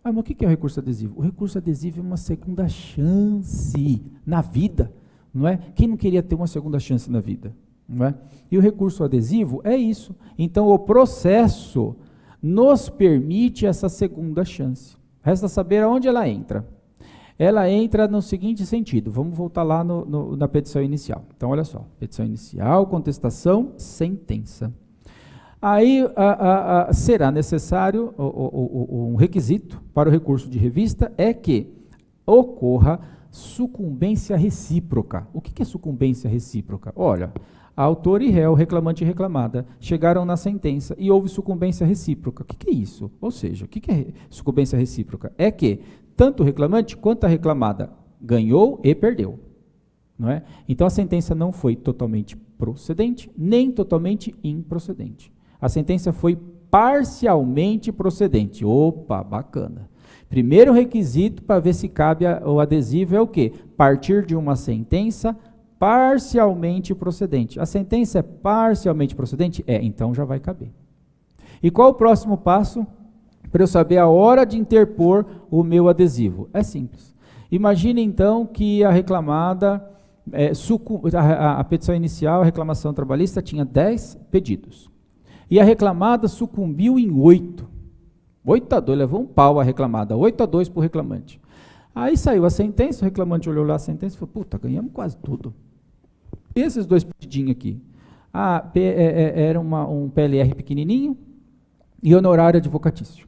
Mas o que é o recurso adesivo? O recurso adesivo é uma segunda chance na vida, não é? Quem não queria ter uma segunda chance na vida? Não é? E o recurso adesivo é isso. Então, o processo nos permite essa segunda chance. Resta saber aonde ela entra. Ela entra no seguinte sentido, vamos voltar lá na petição inicial. Então, olha só, petição inicial, contestação, sentença. Aí será necessário, um requisito para o recurso de revista é que ocorra sucumbência recíproca. O que é sucumbência recíproca? Olha, autor e réu, reclamante e reclamada, chegaram na sentença e houve sucumbência recíproca. O que é isso? Ou seja, o que é sucumbência recíproca? É que tanto o reclamante quanto a reclamada ganhou e perdeu. Não é? Então a sentença não foi totalmente procedente, nem totalmente improcedente. A sentença foi parcialmente procedente. Opa, bacana. Primeiro requisito para ver se cabe o adesivo é o quê? Partir de uma sentença parcialmente procedente. A sentença é parcialmente procedente? Então já vai caber. E qual o próximo passo para eu saber a hora de interpor o meu adesivo? É simples. Imagine então que a reclamada, a petição inicial, a reclamação trabalhista tinha 10 pedidos. E a reclamada sucumbiu em 8. 8-2, levou um pau a reclamada, 8-2 para o reclamante. Aí saiu a sentença, o reclamante olhou lá a sentença e falou, puta, ganhamos quase tudo. Esses 2 pedidinhos aqui, era um PLR pequenininho e honorário advocatício.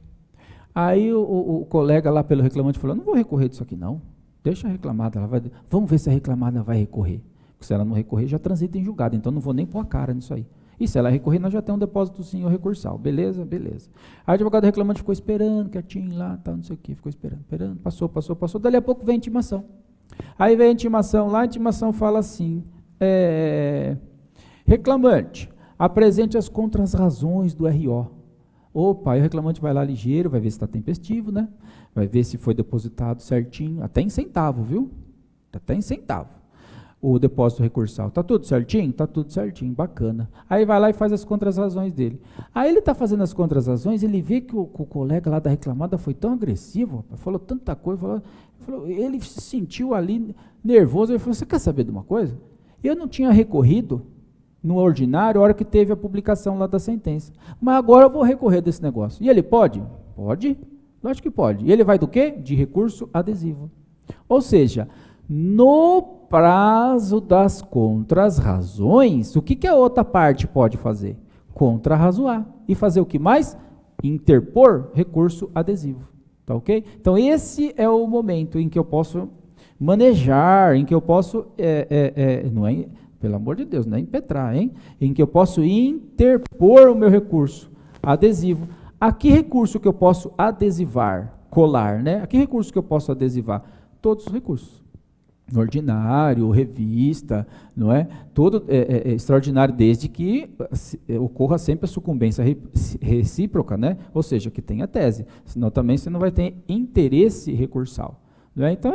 Aí o colega lá pelo reclamante falou, não vou recorrer disso aqui não, deixa a reclamada, vamos ver se a reclamada vai recorrer. Porque se ela não recorrer, já transita em julgado, então não vou nem pôr a cara nisso aí. E se ela recorrer, nós já temos um depósitozinho recursal. Beleza? Beleza. Aí o advogado reclamante ficou esperando, quietinho lá, tal, não sei o quê, ficou esperando, passou. Dali a pouco vem a intimação. Aí vem a intimação, lá a intimação fala assim, reclamante, apresente as contras-razões do RO. Opa, aí o reclamante vai lá ligeiro, vai ver se está tempestivo, né? Vai ver se foi depositado certinho, até em centavo, viu? Até em centavo. O depósito recursal. Está tudo certinho? Está tudo certinho, bacana. Aí vai lá e faz as contras-razões dele. Aí ele está fazendo as contras-razões, ele vê que o colega lá da reclamada foi tão agressivo, falou tanta coisa, ele se sentiu ali nervoso, ele falou, você quer saber de uma coisa? Eu não tinha recorrido no ordinário a hora que teve a publicação lá da sentença, mas agora eu vou recorrer desse negócio. E ele pode? Pode, lógico que pode. E ele vai do quê? De recurso adesivo. Ou seja, no prazo das contras-razões, o que a outra parte pode fazer? Contrarrazoar. E fazer o que mais? Interpor recurso adesivo. Tá ok? Então, esse é o momento em que eu posso manejar, em que eu posso, não é, pelo amor de Deus, não é impetrar, hein? Em que eu posso interpor o meu recurso adesivo. A que recurso que eu posso adesivar? Colar, né? A que recurso que eu posso adesivar? Todos os recursos. Ordinário, revista, não é? Todo extraordinário, desde que ocorra sempre a sucumbência recíproca, né? Ou seja, que tenha tese, senão também você não vai ter interesse recursal. Não é? Então,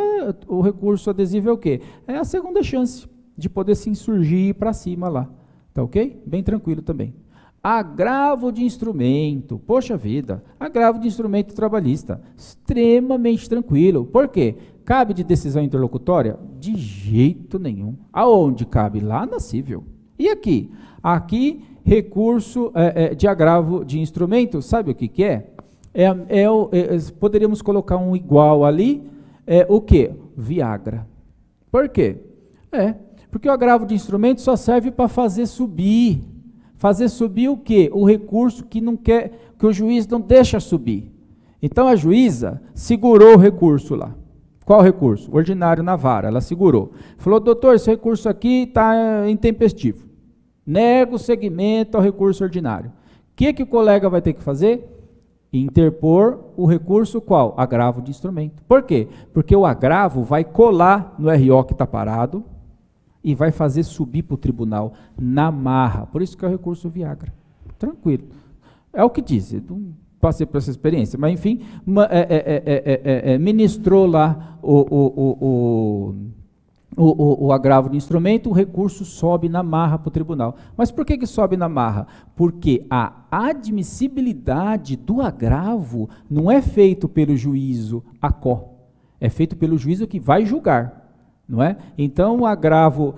o recurso adesivo é o quê? É a segunda chance de poder se insurgir para cima lá, tá ok? Bem tranquilo também. Agravo de instrumento, poxa vida, agravo de instrumento trabalhista, extremamente tranquilo. Por quê? Cabe de decisão interlocutória? De jeito nenhum. Aonde cabe? Lá na cível. E aqui? Aqui, recurso de agravo de instrumento, sabe o que é? Poderíamos colocar um igual ali, o quê? Viagra. Por quê? Porque o agravo de instrumento só serve para fazer subir. Fazer subir o quê? O recurso que não quer, que o juiz não deixa subir. Então a juíza segurou o recurso lá. Qual recurso? Ordinário na vara, ela segurou. Falou, doutor, esse recurso aqui está intempestivo. Nego o seguimento ao recurso ordinário. O que o colega vai ter que fazer? Interpor o recurso qual? Agravo de instrumento. Por quê? Porque o agravo vai colar no RO que está parado e vai fazer subir para o tribunal na marra. Por isso que é o recurso Viagra. Tranquilo. É o que diz. Eu não passei por essa experiência, mas enfim, ministrou lá o agravo de instrumento, o recurso sobe na marra para o tribunal. Mas por que sobe na marra? Porque a admissibilidade do agravo não é feito pelo juízo ACO, é feito pelo juízo que vai julgar. Não é? Então, o agravo,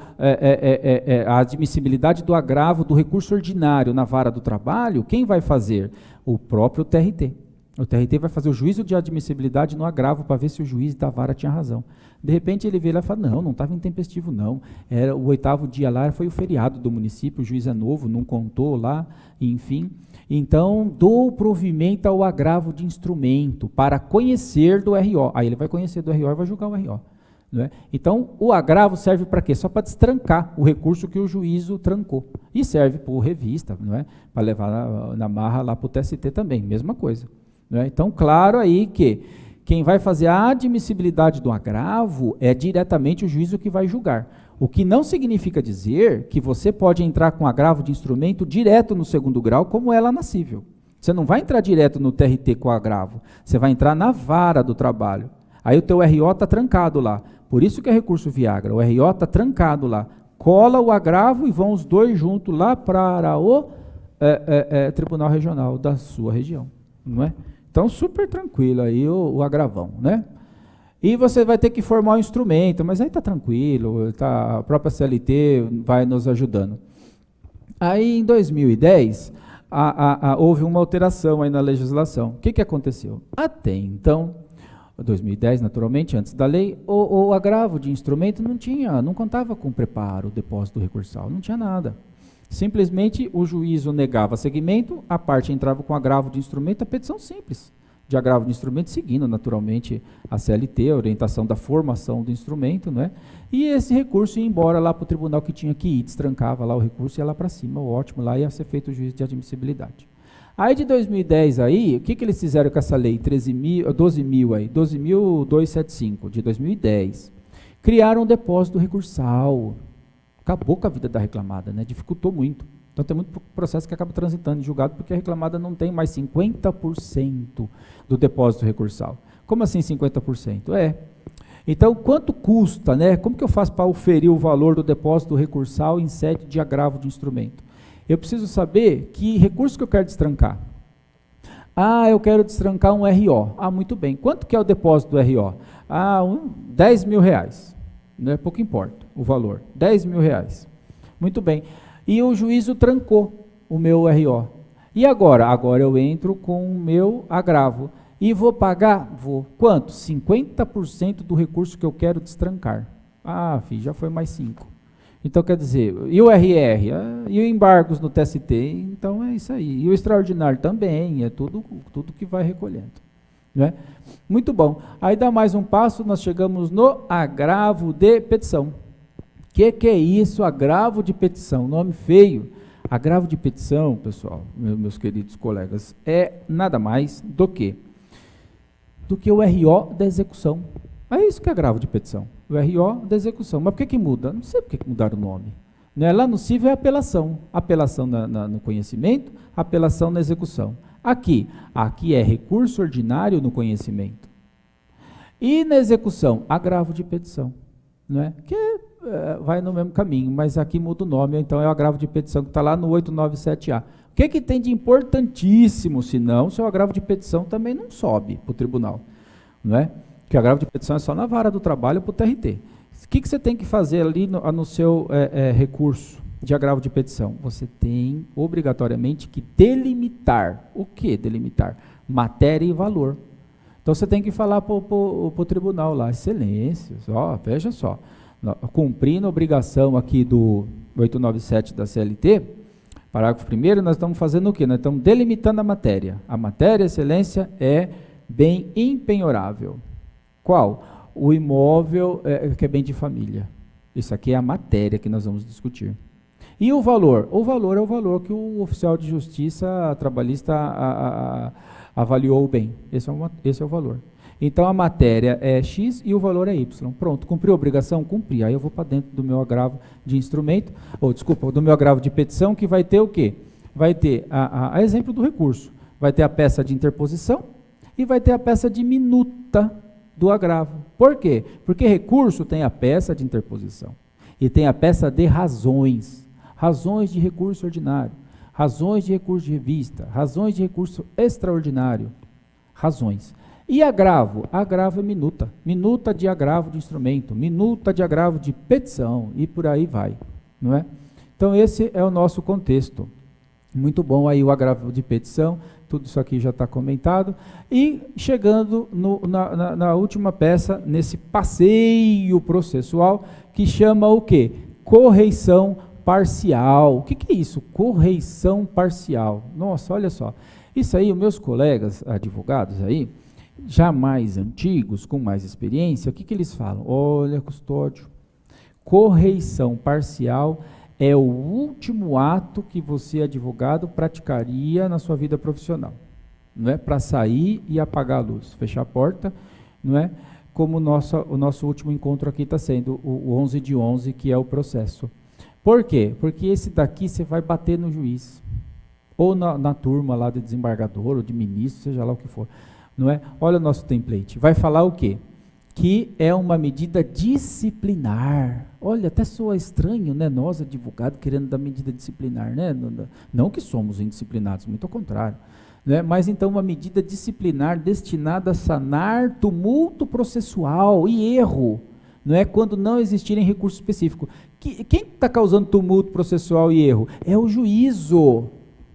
a admissibilidade do agravo do recurso ordinário na vara do trabalho, quem vai fazer? O próprio TRT. O TRT vai fazer o juízo de admissibilidade no agravo para ver se o juiz da vara tinha razão. De repente ele vê lá e fala, não estava intempestivo não, era o 8º dia lá, foi o feriado do município, o juiz é novo, não contou lá, enfim. Então, dou provimento ao agravo de instrumento para conhecer do RO. Aí ele vai conhecer do RO e vai julgar o RO. Não é? Então, o agravo serve para quê? Só para destrancar o recurso que o juízo trancou. E serve por revista, não é? Para levar na marra lá para o TST também, mesma coisa. Não é? Então, claro aí que quem vai fazer a admissibilidade do agravo é diretamente o juízo que vai julgar. O que não significa dizer que você pode entrar com agravo de instrumento direto no 2º grau, como é lá na cível. Você não vai entrar direto no TRT com agravo, você vai entrar na vara do trabalho. Aí o teu RO está trancado lá. Por isso que é recurso Viagra. O RO está trancado lá. Cola o agravo e vão os dois juntos lá para o Tribunal Regional da sua região. Não é? Então, super tranquilo aí o agravão, né? E você vai ter que formar um instrumento, mas aí está tranquilo, a própria CLT vai nos ajudando. Aí, em 2010, houve uma alteração aí na legislação. O que aconteceu? Até então, 2010, naturalmente, antes da lei, o agravo de instrumento não contava com preparo, depósito recursal, não tinha nada. Simplesmente o juízo negava seguimento, a parte entrava com agravo de instrumento, a petição simples de agravo de instrumento, seguindo naturalmente a CLT, a orientação da formação do instrumento, né? E esse recurso ia embora lá para o tribunal que tinha que ir, destrancava lá o recurso e ia lá para cima, ótimo, lá ia ser feito o juízo de admissibilidade. Aí de 2010 aí, o que eles fizeram com essa lei 12.275 de 2010? Criaram um depósito recursal. Acabou com a vida da reclamada, né? Dificultou muito. Então tem muito processo que acaba transitando em julgado porque a reclamada não tem mais 50% do depósito recursal. Como assim 50%? Então, quanto custa, né? Como que eu faço para oferir o valor do depósito recursal em sede de agravo de instrumento? Eu preciso saber que recurso que eu quero destrancar. Eu quero destrancar um RO. Muito bem. Quanto que é o depósito do RO? 10 mil reais. Não é pouco importa o valor. 10 mil reais. Muito bem. E o juízo trancou o meu RO. E agora? Agora eu entro com o meu agravo. E vou pagar? Vou. Quanto? 50% do recurso que eu quero destrancar. Já foi mais 5. Então, quer dizer, e o RR? E o embargos no TST? Então, é isso aí. E o extraordinário também, é tudo que vai recolhendo. Né? Muito bom. Aí dá mais um passo, nós chegamos no agravo de petição. O que é isso, agravo de petição? Nome feio. Agravo de petição, pessoal, meus queridos colegas, é nada mais do que o RO da execução. É isso que é agravo de petição, o RO da execução. Mas por que muda? Não sei por que mudaram o nome. Né? Lá no CIV é apelação. Apelação no conhecimento, apelação na execução. Aqui é recurso ordinário no conhecimento. E na execução, agravo de petição. Né? Que vai no mesmo caminho, mas aqui muda o nome, então é o agravo de petição que está lá no 897A. O que tem de importantíssimo, senão, seu agravo de petição também não sobe para o tribunal. Não é? Que o agravo de petição é só na vara do trabalho para o TRT. O que você tem que fazer ali no seu recurso de agravo de petição? Você tem, obrigatoriamente, que delimitar. O que delimitar? Matéria e valor. Então, você tem que falar para o tribunal lá, excelência, veja só, cumprindo a obrigação aqui do 897 da CLT, parágrafo 1º, nós estamos fazendo o quê? Nós estamos delimitando a matéria. A matéria, excelência, é bem impenhorável. Qual? O imóvel que é bem de família. Isso aqui é a matéria que nós vamos discutir. E o valor? O valor é o valor que o oficial de justiça trabalhista avaliou bem. Esse é o valor. Então, a matéria é X e o valor é Y. Pronto, cumpriu a obrigação? Cumpri. Aí eu vou para dentro do meu agravo de instrumento, do meu agravo de petição, que vai ter o quê? Vai ter, a exemplo do recurso, vai ter a peça de interposição e vai ter a peça de minuta do agravo. Por quê? Porque recurso tem a peça de interposição e tem a peça de razões. Razões de recurso ordinário, razões de recurso de revista, razões de recurso extraordinário, razões. E agravo? Agravo é minuta. Minuta de agravo de instrumento, minuta de agravo de petição e por aí vai. Não é? Então, esse é o nosso contexto. Muito bom aí o agravo de petição, tudo isso aqui já está comentado. E chegando na última peça, nesse passeio processual, que chama o quê? Correição parcial. O que é isso? Correição parcial. Nossa, olha só. Isso aí, os meus colegas advogados aí, já mais antigos, com mais experiência, o que eles falam? Olha, custódio, correição parcial é o último ato que você, advogado, praticaria na sua vida profissional. Não é? Para sair e apagar a luz, fechar a porta, não é? Como o nosso último encontro aqui está sendo, o 11/11, que é o processo. Por quê? Porque esse daqui você vai bater no juiz, ou na turma lá de desembargador, ou de ministro, seja lá o que for. Não é? Olha o nosso template. Vai falar o quê? Que é uma medida disciplinar. Olha, até soa estranho, né? Nós, advogados, querendo dar medida disciplinar, né? Não que somos indisciplinados, muito ao contrário. Né? Mas então uma medida disciplinar destinada a sanar tumulto processual e erro. Não é? Quando não existirem recurso específico. Quem está causando tumulto processual e erro? É o juízo.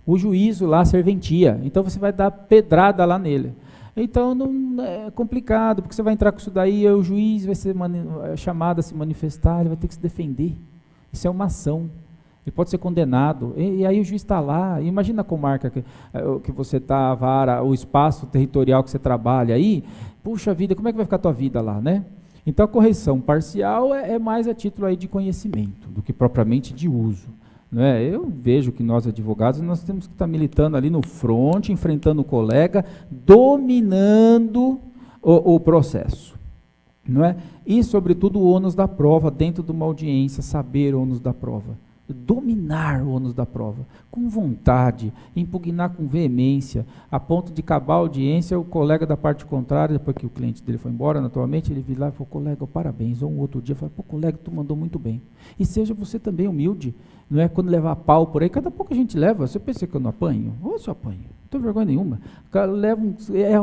O juízo lá, a serventia. Então você vai dar pedrada lá nele. Então não é complicado, porque você vai entrar com isso daí, o juiz vai ser chamado a se manifestar, ele vai ter que se defender. Isso é uma ação. Ele pode ser condenado, e aí o juiz está lá, imagina a comarca que você está, a vara, o espaço territorial que você trabalha aí, puxa vida, como é que vai ficar a tua vida lá, né? Então a correção parcial é mais a título aí de conhecimento, do que propriamente de uso. Não é? Eu vejo que nós advogados, nós temos que estar militando ali no front, enfrentando o colega, dominando o processo. Não é? E sobretudo o ônus da prova, dentro de uma audiência, saber o ônus da prova. Dominar o ônus da prova, com vontade, impugnar com veemência, a ponto de acabar a audiência, o colega da parte contrária, depois que o cliente dele foi embora, naturalmente, ele vir lá e falou, colega, parabéns, ou um outro dia, falou, pô, colega, tu mandou muito bem. E seja você também humilde, não é? Quando levar pau por aí, cada pouco a gente leva, você pensa que eu não apanho? Ou se eu apanho? Não tenho vergonha nenhuma.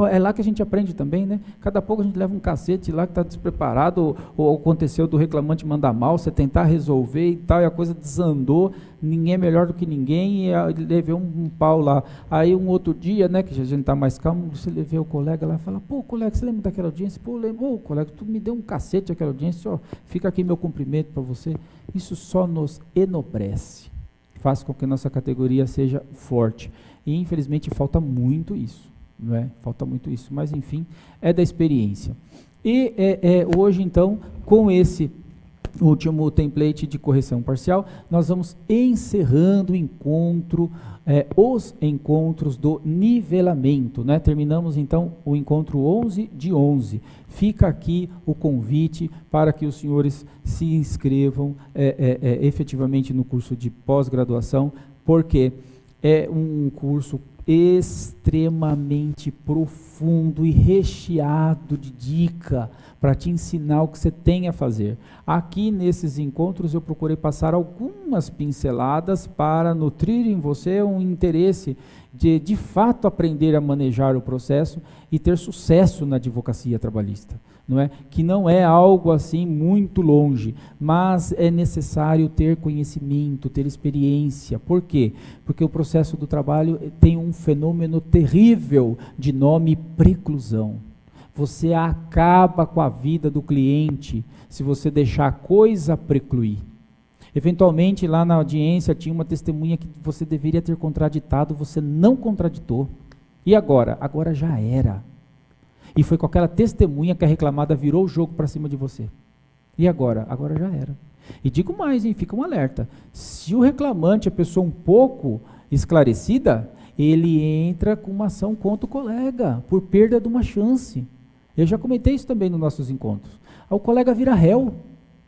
É lá que a gente aprende também, né? Cada pouco a gente leva um cacete lá que está despreparado, ou aconteceu do reclamante mandar mal, você tentar resolver e tal, e a coisa desandou, ninguém é melhor do que ninguém, e levei um pau lá. Aí um outro dia, né, que a gente está mais calmo, você levei o colega lá e fala, pô, colega, você lembra daquela audiência? Pô, lembro, ô, colega, tu me deu um cacete aquela audiência, ó, fica aqui meu cumprimento para você. Isso só nos enobrece, faz com que nossa categoria seja forte. E infelizmente falta muito isso, não é? Falta muito isso, mas enfim, é da experiência. E hoje então, com esse último template de correção parcial, nós vamos encerrando o encontro, os encontros do nivelamento, né? Terminamos então o encontro 11 de 11. Fica aqui o convite para que os senhores se inscrevam efetivamente no curso de pós-graduação, porque é um curso extremamente profundo e recheado de dica para te ensinar o que você tem a fazer. Aqui nesses encontros eu procurei passar algumas pinceladas para nutrir em você um interesse de fato aprender a manejar o processo e ter sucesso na advocacia trabalhista. Não é? Que não é algo assim muito longe, mas é necessário ter conhecimento, ter experiência. Por quê? Porque o processo do trabalho tem um fenômeno terrível de nome preclusão. Você acaba com a vida do cliente se você deixar a coisa precluir. Eventualmente, lá na audiência, tinha uma testemunha que você deveria ter contraditado, você não contraditou. E agora? Agora já era. E foi com aquela testemunha que a reclamada virou o jogo para cima de você. E agora? Agora já era. E digo mais, hein, fica um alerta. Se o reclamante é pessoa um pouco esclarecida, ele entra com uma ação contra o colega, por perda de uma chance. Eu já comentei isso também nos nossos encontros. O colega vira réu.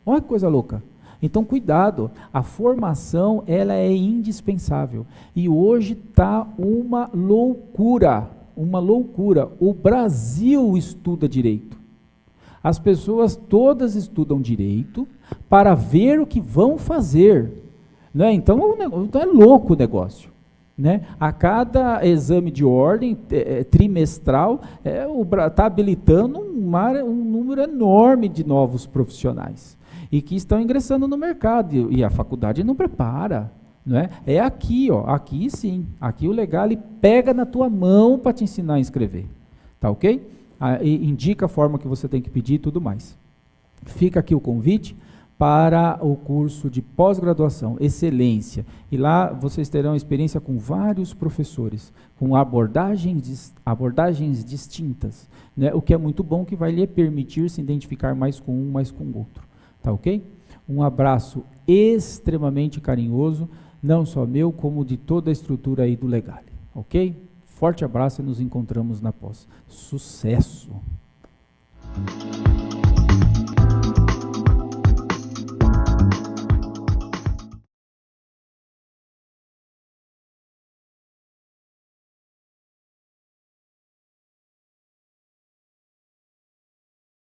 Olha que coisa louca. Então, cuidado, a formação ela é indispensável. E hoje está uma loucura. Uma loucura. O Brasil estuda direito. As pessoas todas estudam direito para ver o que vão fazer. Né? Então é louco o negócio. Né? A cada exame de ordem trimestral, está habilitando um número enorme de novos profissionais. E que estão ingressando no mercado. E a faculdade não prepara. Não é? É aqui, ó, aqui sim, aqui o Legale pega na tua mão para te ensinar a escrever, tá ok? E indica a forma que você tem que pedir e tudo mais. Fica aqui o convite para o curso de pós-graduação, excelência, e lá vocês terão experiência com vários professores, com abordagens distintas, né? O que é muito bom, que vai lhe permitir se identificar mais com um, mais com o outro, tá ok? Um abraço extremamente carinhoso, não só meu, como de toda a estrutura aí do Legale, ok? Forte abraço e nos encontramos na pós. Sucesso!